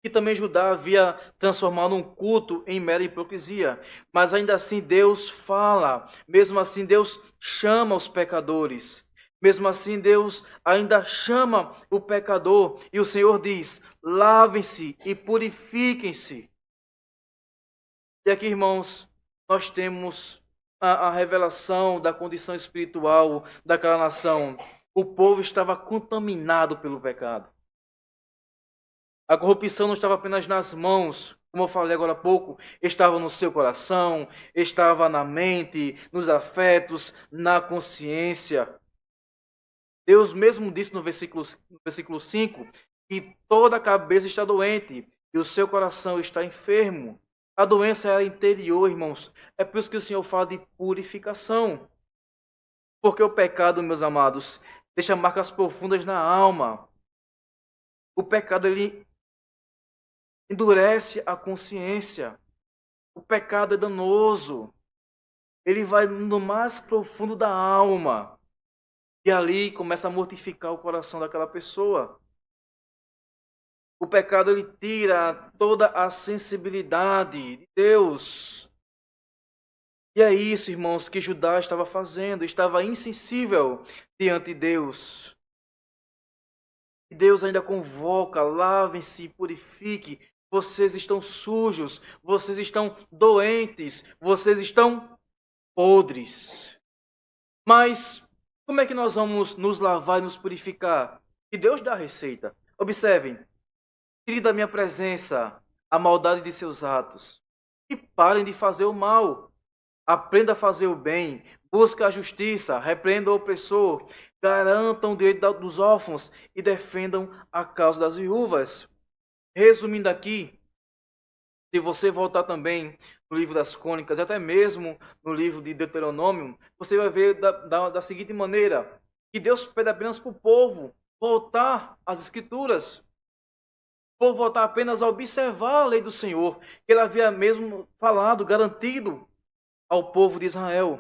que também Judá havia transformado um culto em mera hipocrisia. Mas ainda assim Deus fala, mesmo assim Deus chama os pecadores. Mesmo assim Deus ainda chama o pecador e o Senhor diz: lavem-se e purifiquem-se. E aqui, irmãos, nós temos a revelação da condição espiritual daquela nação. O povo estava contaminado pelo pecado. A corrupção não estava apenas nas mãos, como eu falei agora há pouco, estava no seu coração, estava na mente, nos afetos, na consciência. Deus mesmo disse no versículo 5 que toda a cabeça está doente e o seu coração está enfermo. A doença era interior, irmãos. É por isso que o Senhor fala de purificação. Porque o pecado, meus amados, deixa marcas profundas na alma. O pecado, ele endurece a consciência. O pecado é danoso. Ele vai no mais profundo da alma. E ali começa a mortificar o coração daquela pessoa. O pecado, ele tira toda a sensibilidade de Deus. E é isso, irmãos, que Judá estava fazendo. Estava insensível diante de Deus. E Deus ainda convoca: lavem-se e purifiquem. Vocês estão sujos, vocês estão doentes, vocês estão podres. Mas como é que nós vamos nos lavar e nos purificar? E Deus dá a receita. Observem: tire da minha presença a maldade de seus atos e parem de fazer o mal. Aprenda a fazer o bem, busque a justiça, repreenda o opressor, garantam o direito dos órfãos e defendam a causa das viúvas. Resumindo aqui, se você voltar também no livro das Crônicas, até mesmo no livro de Deuteronômio, você vai ver da seguinte maneira: que Deus pede apenas para o povo voltar às Escrituras, o povo voltar apenas a observar a lei do Senhor, que ele havia mesmo falado, garantido ao povo de Israel.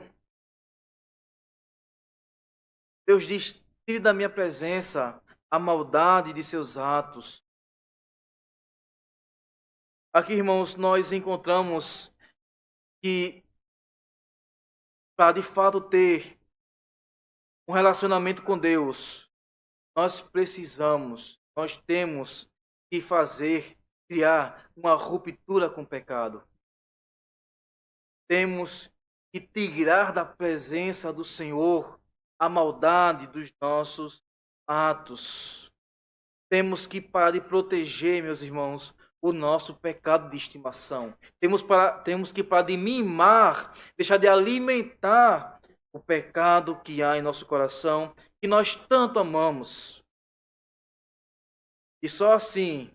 Deus diz: tire da minha presença a maldade de seus atos. Aqui, irmãos, nós encontramos que para de fato ter um relacionamento com Deus, nós temos que criar uma ruptura com o pecado. Temos que tirar da presença do Senhor a maldade dos nossos atos. Temos que parar de proteger, meus irmãos, o nosso pecado de estimação. Temos que parar de mimar, deixar de alimentar o pecado que há em nosso coração, que nós tanto amamos. E só assim,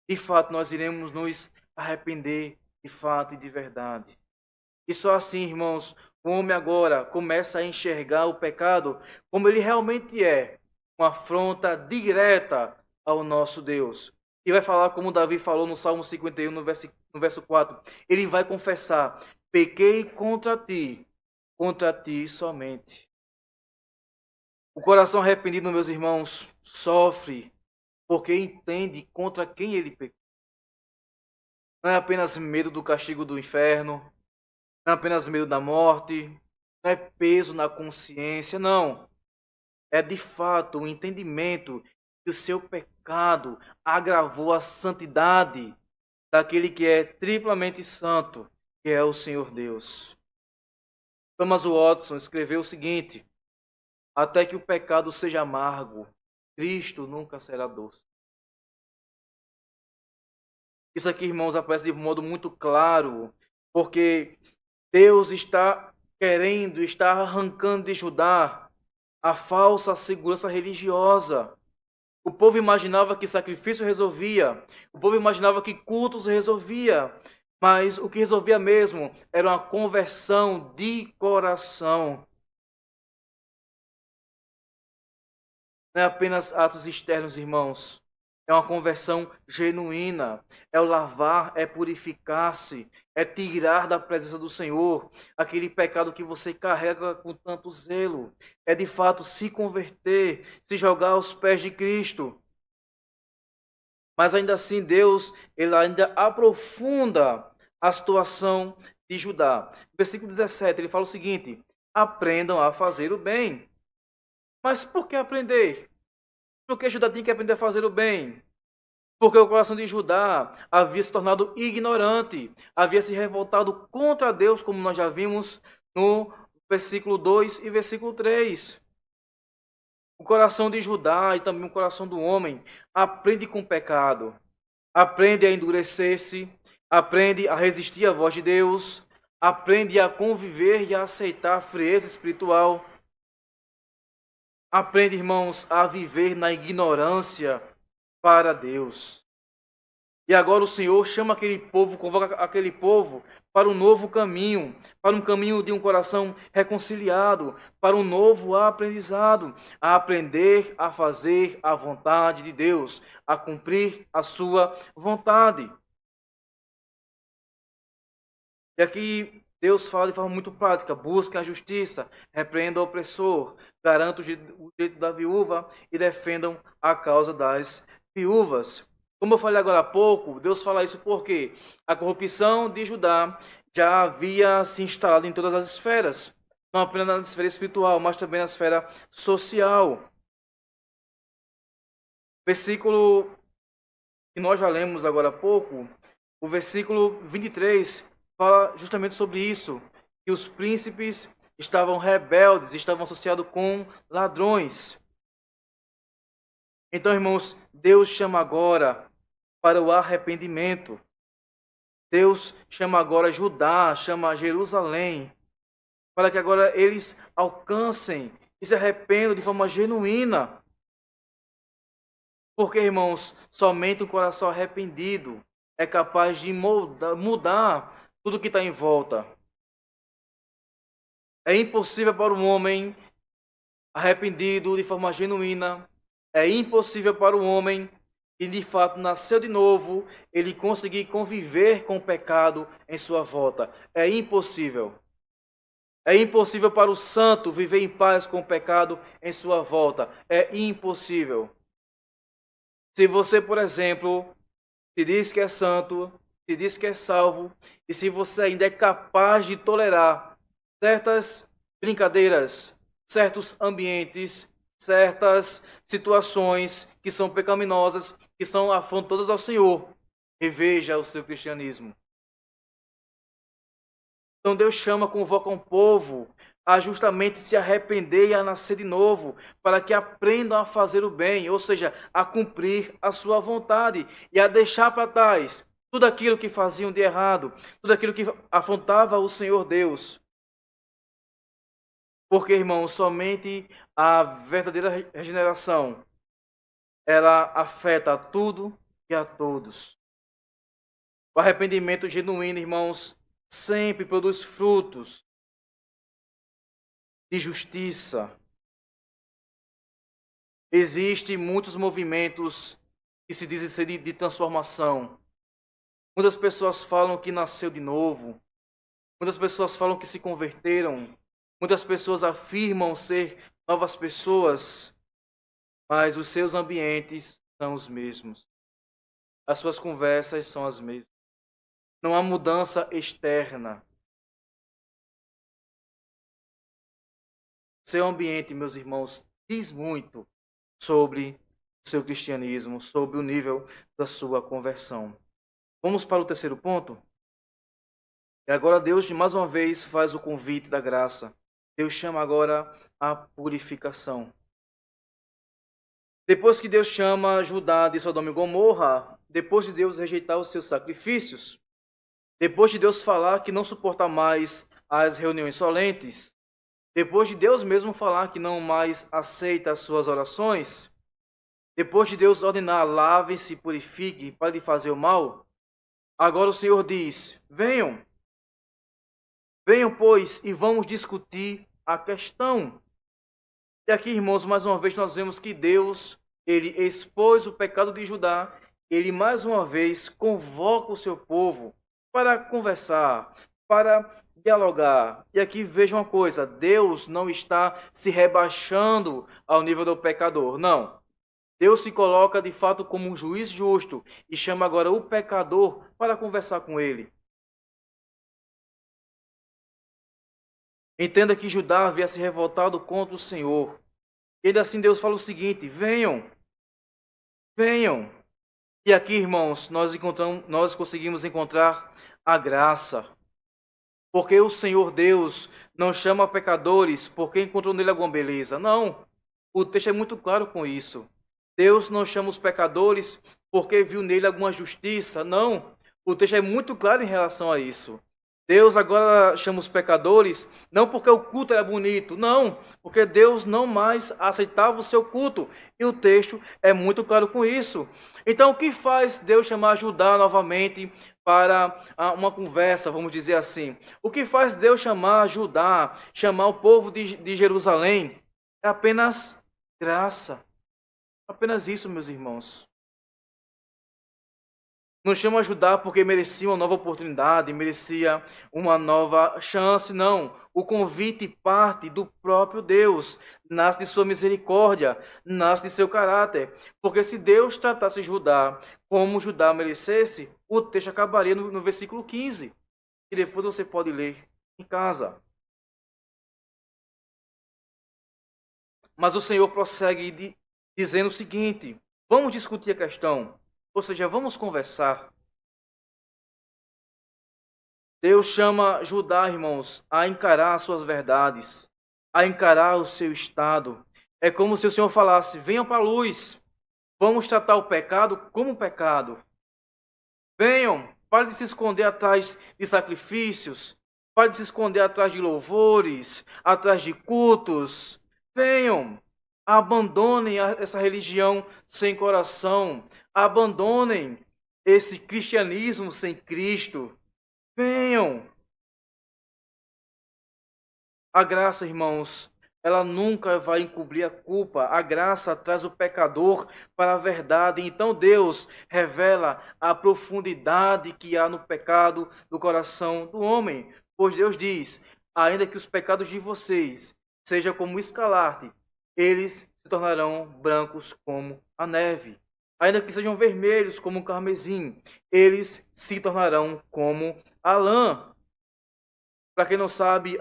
de fato, nós iremos nos arrepender de fato e de verdade. E só assim, irmãos, o homem agora começa a enxergar o pecado como ele realmente é, uma afronta direta ao nosso Deus. E vai falar como Davi falou no Salmo 51, no verso 4. Ele vai confessar: pequei contra ti somente. O coração arrependido, meus irmãos, sofre porque entende contra quem ele pecou. Não é apenas medo do castigo do inferno, não é apenas medo da morte, não é peso na consciência, não. É de fato o entendimento que o seu pecado agravou a santidade daquele que é triplamente santo, que é o Senhor Deus. Thomas Watson escreveu o seguinte: até que o pecado seja amargo, Cristo nunca será doce. Isso aqui, irmãos, aparece de um modo muito claro, porque Deus está arrancando de Judá a falsa segurança religiosa. O povo imaginava que sacrifício resolvia, o povo imaginava que cultos resolvia, mas o que resolvia mesmo era uma conversão de coração. Não é apenas atos externos, irmãos. É uma conversão genuína. É o lavar, é purificar-se, é tirar da presença do Senhor aquele pecado que você carrega com tanto zelo. É de fato se converter, se jogar aos pés de Cristo. Mas ainda assim, Deus, ele ainda aprofunda a situação de Judá. Versículo 17, ele fala o seguinte: aprendam a fazer o bem. Mas por que aprender? Porque Judá tinha que aprender a fazer o bem. Porque o coração de Judá havia se tornado ignorante, havia se revoltado contra Deus, como nós já vimos no versículo 2 e versículo 3. O coração de Judá e também o coração do homem aprende com o pecado, aprende a endurecer-se, aprende a resistir à voz de Deus, aprende a conviver e a aceitar a frieza espiritual. Aprende, irmãos, a viver na ignorância para Deus. E agora o Senhor chama aquele povo, convoca aquele povo para um novo caminho, para um caminho de um coração reconciliado, para um novo aprendizado, a aprender a fazer a vontade de Deus, a cumprir a sua vontade. E aqui Deus fala de forma muito prática: busquem a justiça, repreendam o opressor, garantam o direito da viúva e defendam a causa das viúvas. Como eu falei agora há pouco, Deus fala isso porque a corrupção de Judá já havia se instalado em todas as esferas, não apenas na esfera espiritual, mas também na esfera social. Versículo que nós já lemos agora há pouco, o versículo 23 fala justamente sobre isso, que os príncipes estavam rebeldes, estavam associados com ladrões. Então, irmãos, Deus chama agora para o arrependimento. Deus chama agora Judá, chama Jerusalém, para que agora eles alcancem e se arrependam de forma genuína. Porque, irmãos, somente um coração arrependido é capaz de mudar tudo que está em volta. É impossível para um homem arrependido de forma genuína, é impossível para o homem que de fato nasceu de novo, ele conseguir conviver com o pecado em sua volta. É impossível. É impossível para o santo viver em paz com o pecado em sua volta. É impossível. Se você, por exemplo, se diz que é santo, se diz que é salvo, e se você ainda é capaz de tolerar certas brincadeiras, certos ambientes, certas situações que são pecaminosas, que são afrontosas ao Senhor, reveja o seu cristianismo. Então Deus chama, convoca um povo a justamente se arrepender e a nascer de novo, para que aprendam a fazer o bem, ou seja, a cumprir a sua vontade e a deixar para trás tudo aquilo que faziam de errado, tudo aquilo que afrontava o Senhor Deus. Porque, irmãos, somente a verdadeira regeneração, ela afeta a tudo e a todos. O arrependimento genuíno, irmãos, sempre produz frutos de justiça. Existem muitos movimentos que se dizem ser de transformação. Muitas pessoas falam que nasceu de novo. Muitas pessoas falam que se converteram. Muitas pessoas afirmam ser novas pessoas, mas os seus ambientes são os mesmos. As suas conversas são as mesmas. Não há mudança externa. Seu ambiente, meus irmãos, diz muito sobre o seu cristianismo, sobre o nível da sua conversão. Vamos para o terceiro ponto? E agora Deus, de mais uma vez, faz o convite da graça. Deus chama agora a purificação. Depois que Deus chama Judá de Sodoma e Gomorra, depois de Deus rejeitar os seus sacrifícios, depois de Deus falar que não suporta mais as reuniões solentes, depois de Deus mesmo falar que não mais aceita as suas orações, Depois de Deus ordenar, lavem-se, purifiquem para de fazer o mal, agora o Senhor diz: venham, venham, pois, e vamos discutir a questão. E aqui, irmãos, mais uma vez nós vemos que Deus, ele expôs o pecado de Judá, ele mais uma vez convoca o seu povo para conversar, para dialogar. E aqui veja uma coisa, Deus não está se rebaixando ao nível do pecador, não. Deus se coloca de fato como um juiz justo e chama agora o pecador para conversar com ele. Entenda que Judá havia se revoltado contra o Senhor. E assim Deus fala o seguinte: venham, venham. E aqui, irmãos, nós conseguimos encontrar a graça. Porque o Senhor Deus não chama pecadores porque encontrou nele alguma beleza. Não. O texto é muito claro com isso. Deus não chama os pecadores porque viu nele alguma justiça. Não. O texto é muito claro em relação a isso. Deus agora chama os pecadores não porque o culto era bonito, não, porque Deus não mais aceitava o seu culto. E o texto é muito claro com isso. Então, o que faz Deus chamar Judá novamente para uma conversa, vamos dizer assim? O que faz Deus chamar Judá, chamar o povo de Jerusalém? É apenas graça. Apenas isso, meus irmãos. Não chama Judá porque merecia uma nova oportunidade, merecia uma nova chance, não. O convite parte do próprio Deus, nasce de sua misericórdia, nasce de seu caráter. Porque se Deus tratasse Judá como Judá merecesse, o texto acabaria no versículo 15. E depois você pode ler em casa. Mas o Senhor prossegue dizendo o seguinte: vamos discutir a questão. Ou seja, vamos conversar. Deus chama Judá, irmãos, a encarar suas verdades, a encarar o seu estado. É como se o Senhor falasse: venham para a luz, vamos tratar o pecado como pecado. Venham, pare de se esconder atrás de sacrifícios, pare de se esconder atrás de louvores, atrás de cultos. Venham, abandonem essa religião sem coração, abandonem esse cristianismo sem Cristo. Venham. A graça, irmãos, ela nunca vai encobrir a culpa. A graça traz o pecador para a verdade. Então Deus revela a profundidade que há no pecado do coração do homem. Pois Deus diz: ainda que os pecados de vocês sejam como escarlate, eles se tornarão brancos como a neve. Ainda que sejam vermelhos como o carmesim, eles se tornarão como a lã. Para quem não sabe,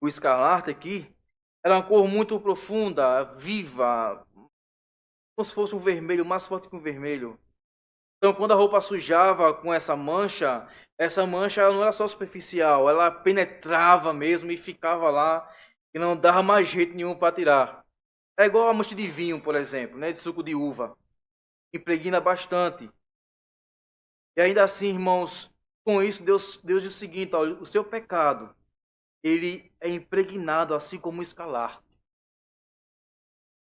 o escarlate aqui, era uma cor muito profunda, viva, como se fosse um vermelho, mais forte que um vermelho. Então, quando a roupa sujava com essa mancha ela não era só superficial, ela penetrava mesmo e ficava lá e não dava mais jeito nenhum para tirar. É igual a mancha de vinho, por exemplo, né, de suco de uva. Impregna bastante. E ainda assim, irmãos, com isso Deus diz o seguinte: olha, o seu pecado, ele é impregnado assim como o escarlate.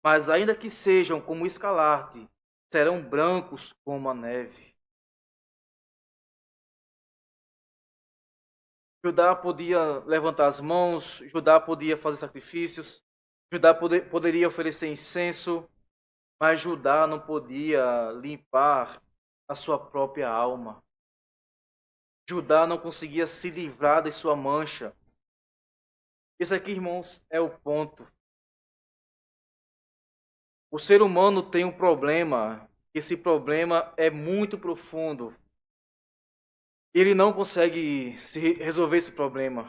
Mas ainda que sejam como o escarlate, serão brancos como a neve. Judá podia levantar as mãos, Judá podia fazer sacrifícios, Judá poderia oferecer incenso, mas Judá não podia limpar a sua própria alma. Judá não conseguia se livrar de sua mancha. Esse aqui, irmãos, é o ponto. O ser humano tem um problema. Esse problema é muito profundo. Ele não consegue resolver esse problema.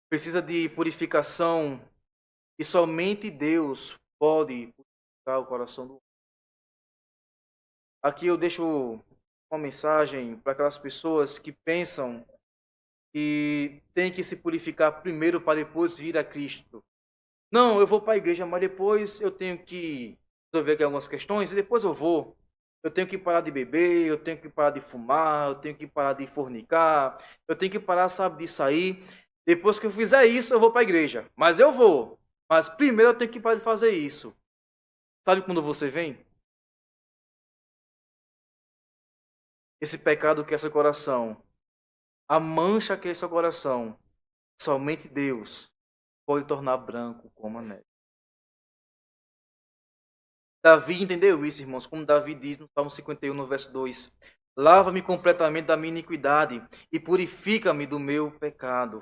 Precisa de purificação e somente Deus pode purificar o coração do homem. Aqui eu deixo uma mensagem para aquelas pessoas que pensam que tem que se purificar primeiro para depois vir a Cristo. Não, eu vou para a igreja, mas depois eu tenho que resolver aqui algumas questões e depois eu vou. Eu tenho que parar de beber, eu tenho que parar de fumar, eu tenho que parar de fornicar, eu tenho que parar, sabe, de sair. Depois que eu fizer isso, eu vou para a igreja. Mas eu vou. Mas primeiro eu tenho que parar de fazer isso. Sabe quando você vem? Esse pecado que é seu coração, a mancha que é seu coração, somente Deus pode tornar branco como a neve. Davi entendeu isso, irmãos, como Davi diz no Salmo 51, no verso 2. Lava-me completamente da minha iniquidade e purifica-me do meu pecado.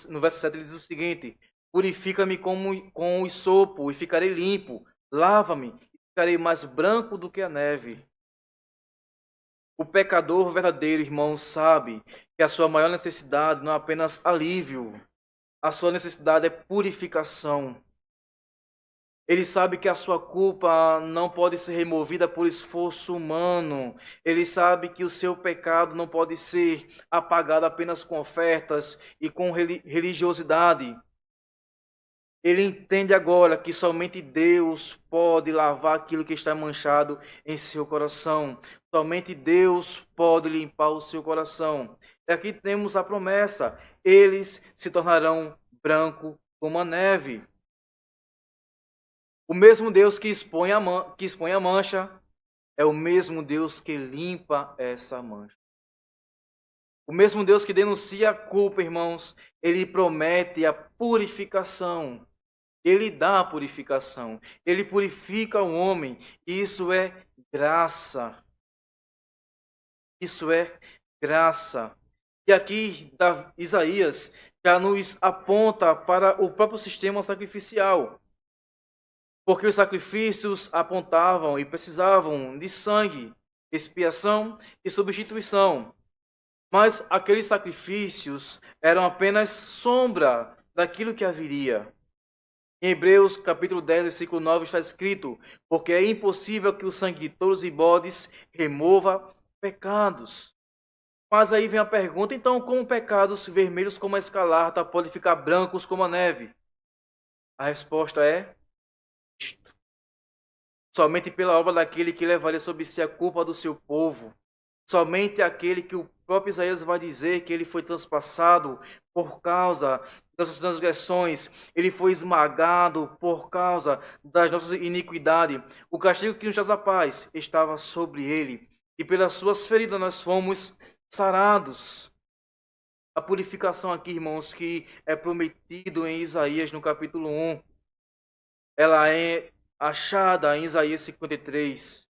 No verso 7 ele diz o seguinte: purifica-me com o sopo e ficarei limpo. Lava-me e ficarei mais branco do que a neve. O pecador verdadeiro, irmão, sabe que a sua maior necessidade não é apenas alívio, a sua necessidade é purificação. Ele sabe que a sua culpa não pode ser removida por esforço humano. Ele sabe que o seu pecado não pode ser apagado apenas com ofertas e com religiosidade. Ele entende agora que somente Deus pode lavar aquilo que está manchado em seu coração. Somente Deus pode limpar o seu coração. E aqui temos a promessa: eles se tornarão branco como a neve. O mesmo Deus que expõe a mancha é o mesmo Deus que limpa essa mancha. O mesmo Deus que denuncia a culpa, irmãos, ele promete a purificação. Ele dá a purificação. Ele purifica o homem. Isso é graça. Isso é graça. E aqui Isaías já nos aponta para o próprio sistema sacrificial. Porque os sacrifícios apontavam e precisavam de sangue, expiação e substituição. Mas aqueles sacrifícios eram apenas sombra daquilo que haveria. Em Hebreus capítulo 10, versículo 9 está escrito: porque é impossível que o sangue de touros e bodes remova pecados. Mas aí vem a pergunta: então como pecados vermelhos como a escarlata podem ficar brancos como a neve? A resposta é: somente pela obra daquele que levaria sobre si a culpa do seu povo. Somente aquele que o próprio Isaías vai dizer que ele foi transpassado por causa das nossas transgressões, ele foi esmagado por causa das nossas iniquidades. O castigo que nos traz a paz estava sobre ele, e pelas suas feridas nós fomos sarados. A purificação aqui, irmãos, que é prometido em Isaías no capítulo 1, ela é achada em Isaías 53.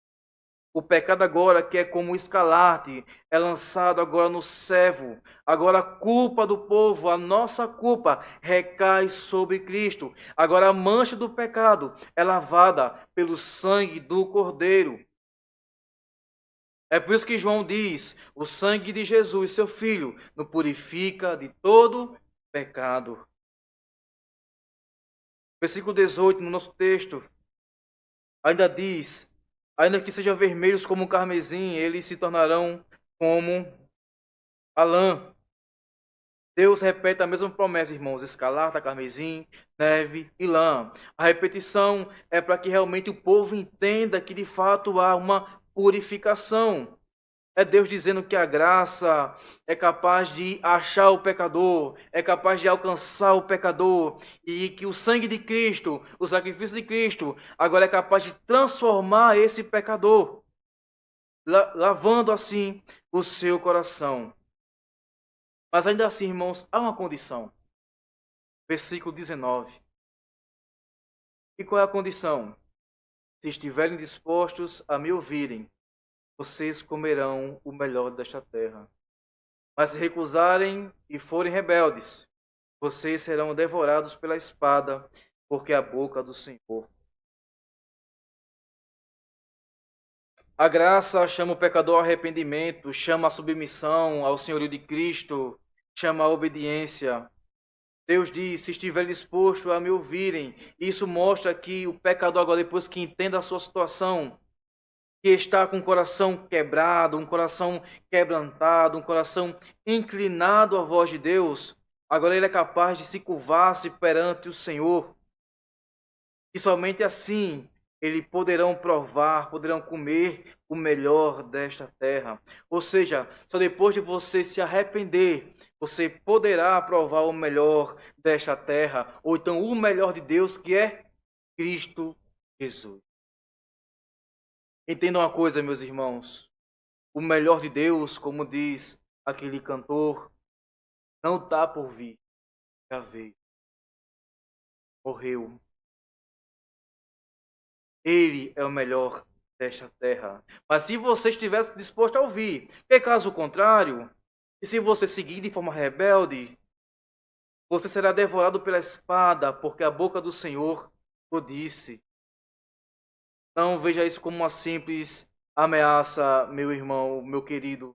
O pecado agora, que é como o escarlate, é lançado agora no servo. Agora a culpa do povo, a nossa culpa, recai sobre Cristo. Agora a mancha do pecado é lavada pelo sangue do Cordeiro. É por isso que João diz: o sangue de Jesus, seu Filho, nos purifica de todo pecado. Versículo 18, no nosso texto, ainda diz: ainda que sejam vermelhos como o carmesim, eles se tornarão como a lã. Deus repete a mesma promessa, irmãos: escarlata, carmesim, neve e lã. A repetição é para que realmente o povo entenda que de fato há uma purificação. É Deus dizendo que a graça é capaz de achar o pecador, é capaz de alcançar o pecador, e que o sangue de Cristo, o sacrifício de Cristo, agora é capaz de transformar esse pecador, lavando assim o seu coração. Mas ainda assim, irmãos, há uma condição. Versículo 19. E qual é a condição? Se estiverem dispostos a me ouvirem, vocês comerão o melhor desta terra. Mas se recusarem e forem rebeldes, vocês serão devorados pela espada, porque é a boca do Senhor. A graça chama o pecador ao arrependimento, chama a submissão ao senhorio de Cristo, chama a obediência. Deus diz: se estiver disposto a me ouvirem, isso mostra que o pecador agora, depois que entenda a sua situação, que está com o coração quebrado, um coração quebrantado, um coração inclinado à voz de Deus, agora ele é capaz de se curvar-se perante o Senhor. E somente assim eles poderão provar, poderão comer o melhor desta terra. Ou seja, só depois de você se arrepender, você poderá provar o melhor desta terra, ou então o melhor de Deus, que é Cristo Jesus. Entenda uma coisa, meus irmãos: o melhor de Deus, como diz aquele cantor, não está por vir, já veio, morreu. Ele é o melhor desta terra. Mas se você estivesse disposto a ouvir, que caso contrário, e se você seguir de forma rebelde, você será devorado pela espada, porque a boca do Senhor o disse. Não veja isso como uma simples ameaça, meu irmão, meu querido,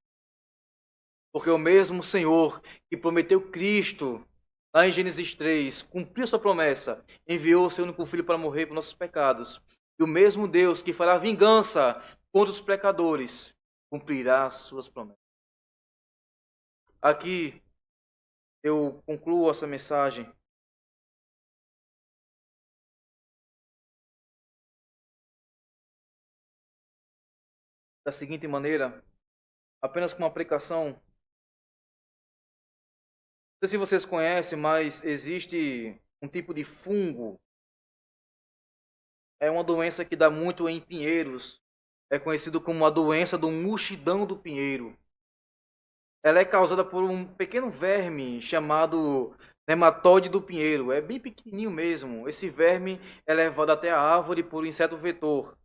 porque o mesmo Senhor que prometeu Cristo, lá em Gênesis 3, cumpriu sua promessa, enviou o seu único filho para morrer por nossos pecados. E o mesmo Deus que fará vingança contra os pecadores, cumprirá suas promessas. Aqui eu concluo essa mensagem da seguinte maneira, apenas com uma aplicação. Não sei se vocês conhecem, mas existe um tipo de fungo. É uma doença que dá muito em pinheiros. É conhecido como a doença do murchidão do pinheiro. Ela é causada por um pequeno verme chamado nematóide do pinheiro. É bem pequenininho mesmo. Esse verme é levado até a árvore por um inseto vetor.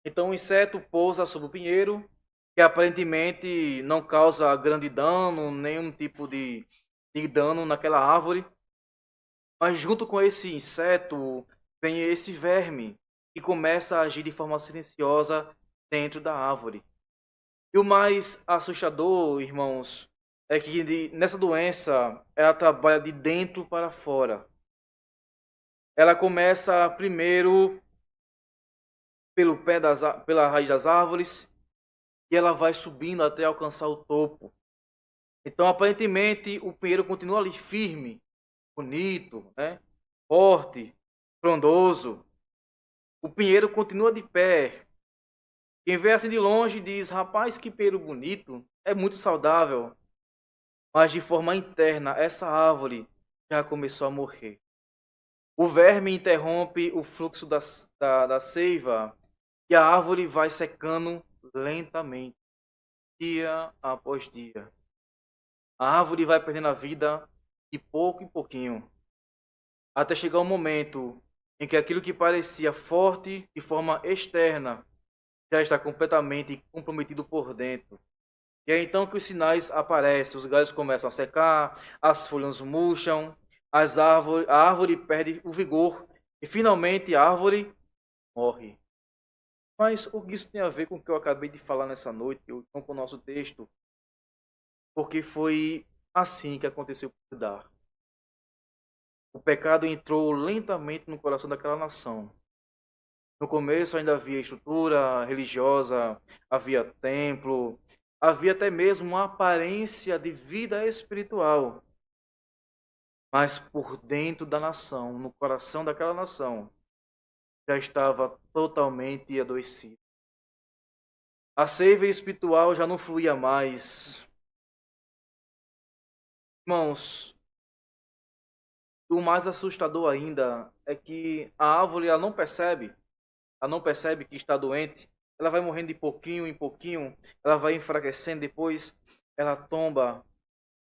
Então o inseto pousa sobre o pinheiro, que aparentemente não causa grande dano, nenhum tipo de dano naquela árvore. Mas junto com esse inseto vem esse verme, que começa a agir de forma silenciosa dentro da árvore. E o mais assustador, irmãos, é que nessa doença ela trabalha de dentro para fora. Ela começa primeiro pela raiz das árvores e ela vai subindo até alcançar o topo. Então, aparentemente, o pinheiro continua ali firme, bonito, né? Forte, frondoso. O pinheiro continua de pé. Quem vê assim de longe diz: rapaz, que pinheiro bonito, é muito saudável. Mas de forma interna, essa árvore já começou a morrer. O verme interrompe o fluxo da seiva e a árvore vai secando lentamente, dia após dia. A árvore vai perdendo a vida de pouco em pouquinho, até chegar um momento em que aquilo que parecia forte de forma externa já está completamente comprometido por dentro. E é então que os sinais aparecem, os galhos começam a secar, as folhas murcham, a árvore perde o vigor e finalmente a árvore morre. Mas o que isso tem a ver com o que eu acabei de falar nessa noite, ou então com o nosso texto? Porque foi assim que aconteceu com Judá. O pecado entrou lentamente no coração daquela nação. No começo ainda havia estrutura religiosa, havia templo, havia até mesmo uma aparência de vida espiritual. Mas por dentro da nação, no coração daquela nação, já estava totalmente adoecido. A seiva espiritual já não fluía mais. Irmãos, o mais assustador ainda é que a árvore ela não percebe que está doente, ela vai morrendo de pouquinho em pouquinho, ela vai enfraquecendo, depois ela tomba.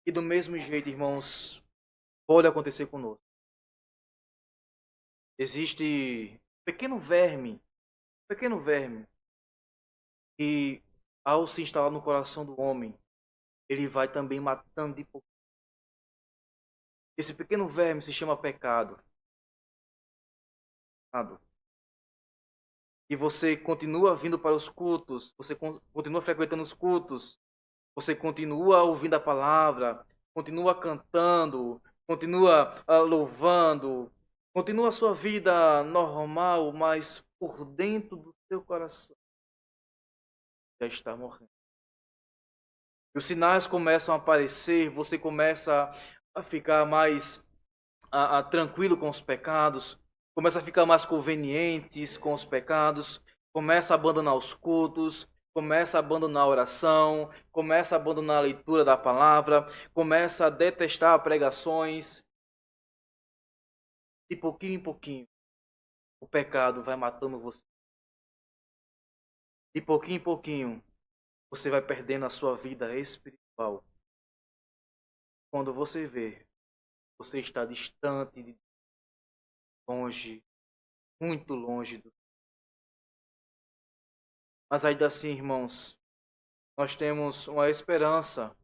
E do mesmo jeito, irmãos, pode acontecer conosco. Existe pequeno verme, que ao se instalar no coração do homem, ele vai também matando de pouquinho. Esse pequeno verme se chama pecado. E você continua vindo para os cultos, você continua frequentando os cultos, você continua ouvindo a palavra, continua cantando, continua louvando, continua a sua vida normal, mas por dentro do seu coração já está morrendo. E os sinais começam a aparecer, você começa a ficar mais tranquilo com os pecados, começa a ficar mais convenientes com os pecados, começa a abandonar os cultos, começa a abandonar a oração, começa a abandonar a leitura da palavra, começa a detestar pregações, de pouquinho em pouquinho o pecado vai matando você. De pouquinho em pouquinho você vai perdendo a sua vida espiritual. Quando você vê, você está distante, longe, muito longe do. Mas ainda assim, irmãos, nós temos uma esperança,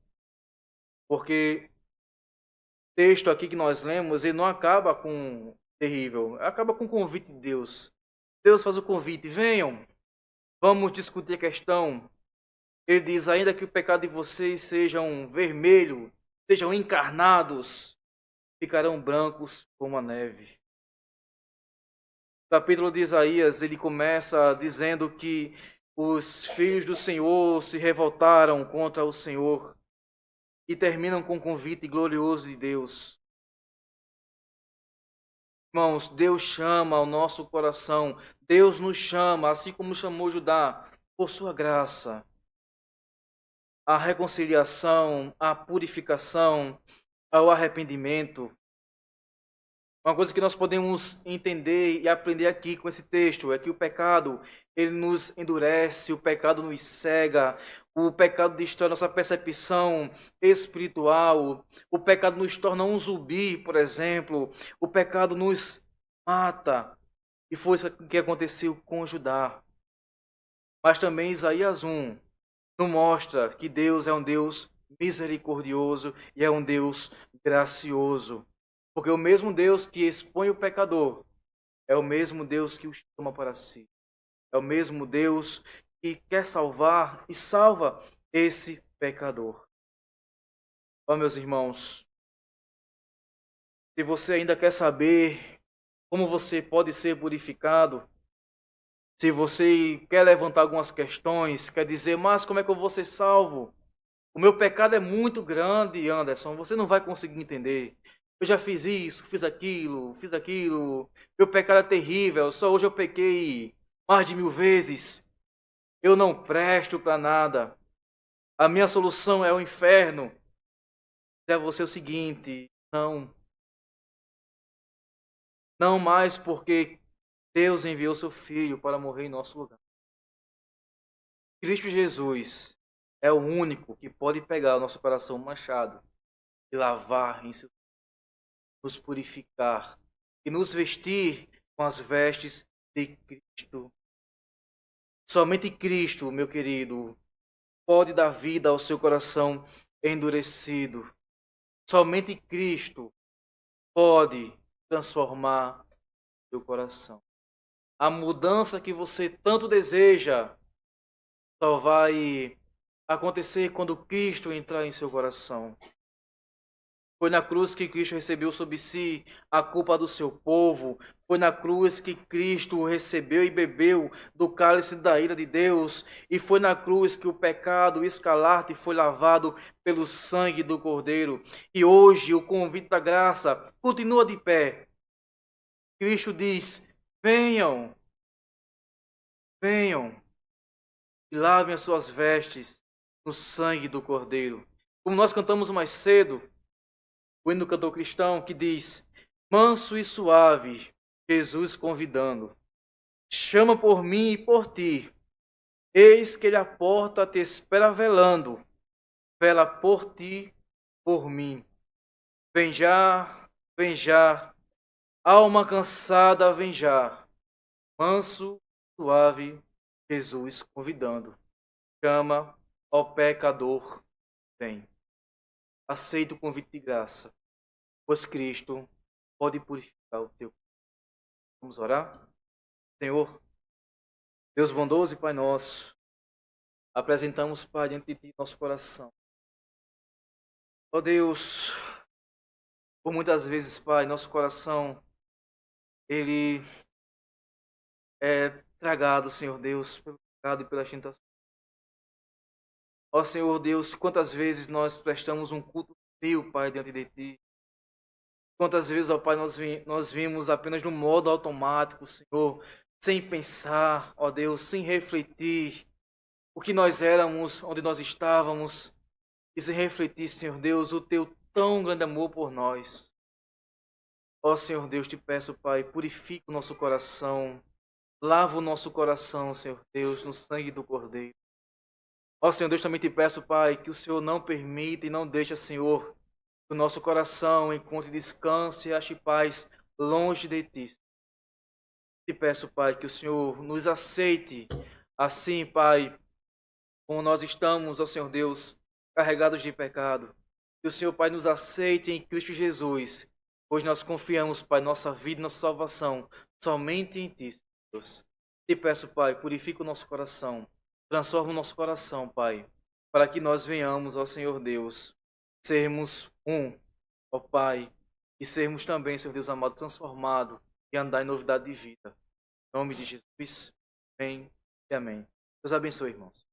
porque o texto aqui que nós lemos, ele não acaba com terrível, acaba com o convite de Deus. Deus faz o convite, venham, vamos discutir a questão. Ele diz, ainda que o pecado de vocês sejam vermelho, sejam encarnados, ficarão brancos como a neve. O capítulo de Isaías, ele começa dizendo que os filhos do Senhor se revoltaram contra o Senhor e terminam com o convite glorioso de Deus. Irmãos, Deus chama ao nosso coração, Deus nos chama, assim como chamou Judá, por sua graça. A reconciliação, a purificação, ao arrependimento. Uma coisa que nós podemos entender e aprender aqui com esse texto é que o pecado, ele nos endurece, o pecado nos cega, o pecado destrói nossa percepção espiritual, o pecado nos torna um zumbi, por exemplo, o pecado nos mata. E foi isso que aconteceu com Judá. Mas também Isaías 1 nos mostra que Deus é um Deus misericordioso e é um Deus gracioso. Porque o mesmo Deus que expõe o pecador é o mesmo Deus que o chama para si. É o mesmo Deus que quer salvar e salva esse pecador. Ó, meus irmãos, se você ainda quer saber como você pode ser purificado, se você quer levantar algumas questões, quer dizer, mas como é que eu vou ser salvo? O meu pecado é muito grande, Anderson, você não vai conseguir entender. Eu já fiz isso, fiz aquilo, fiz aquilo. Meu pecado é terrível, só hoje eu pequei mais de 1000 vezes. Eu não presto para nada. A minha solução é o inferno. É você o seguinte, não. Não mais porque Deus enviou seu Filho para morrer em nosso lugar. Cristo Jesus é o único que pode pegar o nosso coração manchado e lavar em seu, nos purificar e nos vestir com as vestes de Cristo. Somente Cristo, meu querido, pode dar vida ao seu coração endurecido. Somente Cristo pode transformar seu coração. A mudança que você tanto deseja só vai acontecer quando Cristo entrar em seu coração. Foi na cruz que Cristo recebeu sobre si a culpa do seu povo. Foi na cruz que Cristo recebeu e bebeu do cálice da ira de Deus. E foi na cruz que o pecado escalarte foi lavado pelo sangue do Cordeiro. E hoje o convite da graça continua de pé. Cristo diz: venham, venham e lavem as suas vestes no sangue do Cordeiro. Como nós cantamos mais cedo, o hino do cantor cristão que diz: manso e suave, Jesus convidando, chama por mim e por ti, eis que ele a porta te espera velando, vela por ti, por mim. Vem já, alma cansada, vem já, manso, suave, Jesus convidando, chama, ó pecador, vem. Aceita o convite de graça, pois Cristo pode purificar o teu. Vamos orar? Senhor, Deus bondoso e Pai nosso, apresentamos, Pai, diante de Ti nosso coração. Ó Deus, por muitas vezes, Pai, nosso coração, ele é tragado, Senhor Deus, pelo pecado e pela tentação. Ó Senhor Deus, quantas vezes nós prestamos um culto frio, Pai, diante de Ti. Quantas vezes, ó Pai, nós vimos apenas no modo automático, Senhor, sem pensar, ó Deus, sem refletir o que nós éramos, onde nós estávamos, e sem refletir, Senhor Deus, o teu tão grande amor por nós. Ó Senhor Deus, te peço, Pai, purifica o nosso coração, lava o nosso coração, Senhor Deus, no sangue do Cordeiro. Ó Senhor Deus, também te peço, Pai, que o Senhor não permita e não deixe, Senhor, que o nosso coração encontre descanso e ache paz longe de Ti. Te peço, Pai, que o Senhor nos aceite assim, Pai, como nós estamos, ó Senhor Deus, carregados de pecado. Que o Senhor, Pai, nos aceite em Cristo Jesus, pois nós confiamos, Pai, nossa vida e nossa salvação somente em Ti, Senhor Deus. Te peço, Pai, purifica o nosso coração, transforma o nosso coração, Pai, para que nós venhamos, ó Senhor Deus, sermos um, ó Pai, e sermos também, Senhor Deus amado, transformado e andar em novidade de vida. Em nome de Jesus, amém e amém. Deus abençoe, irmãos.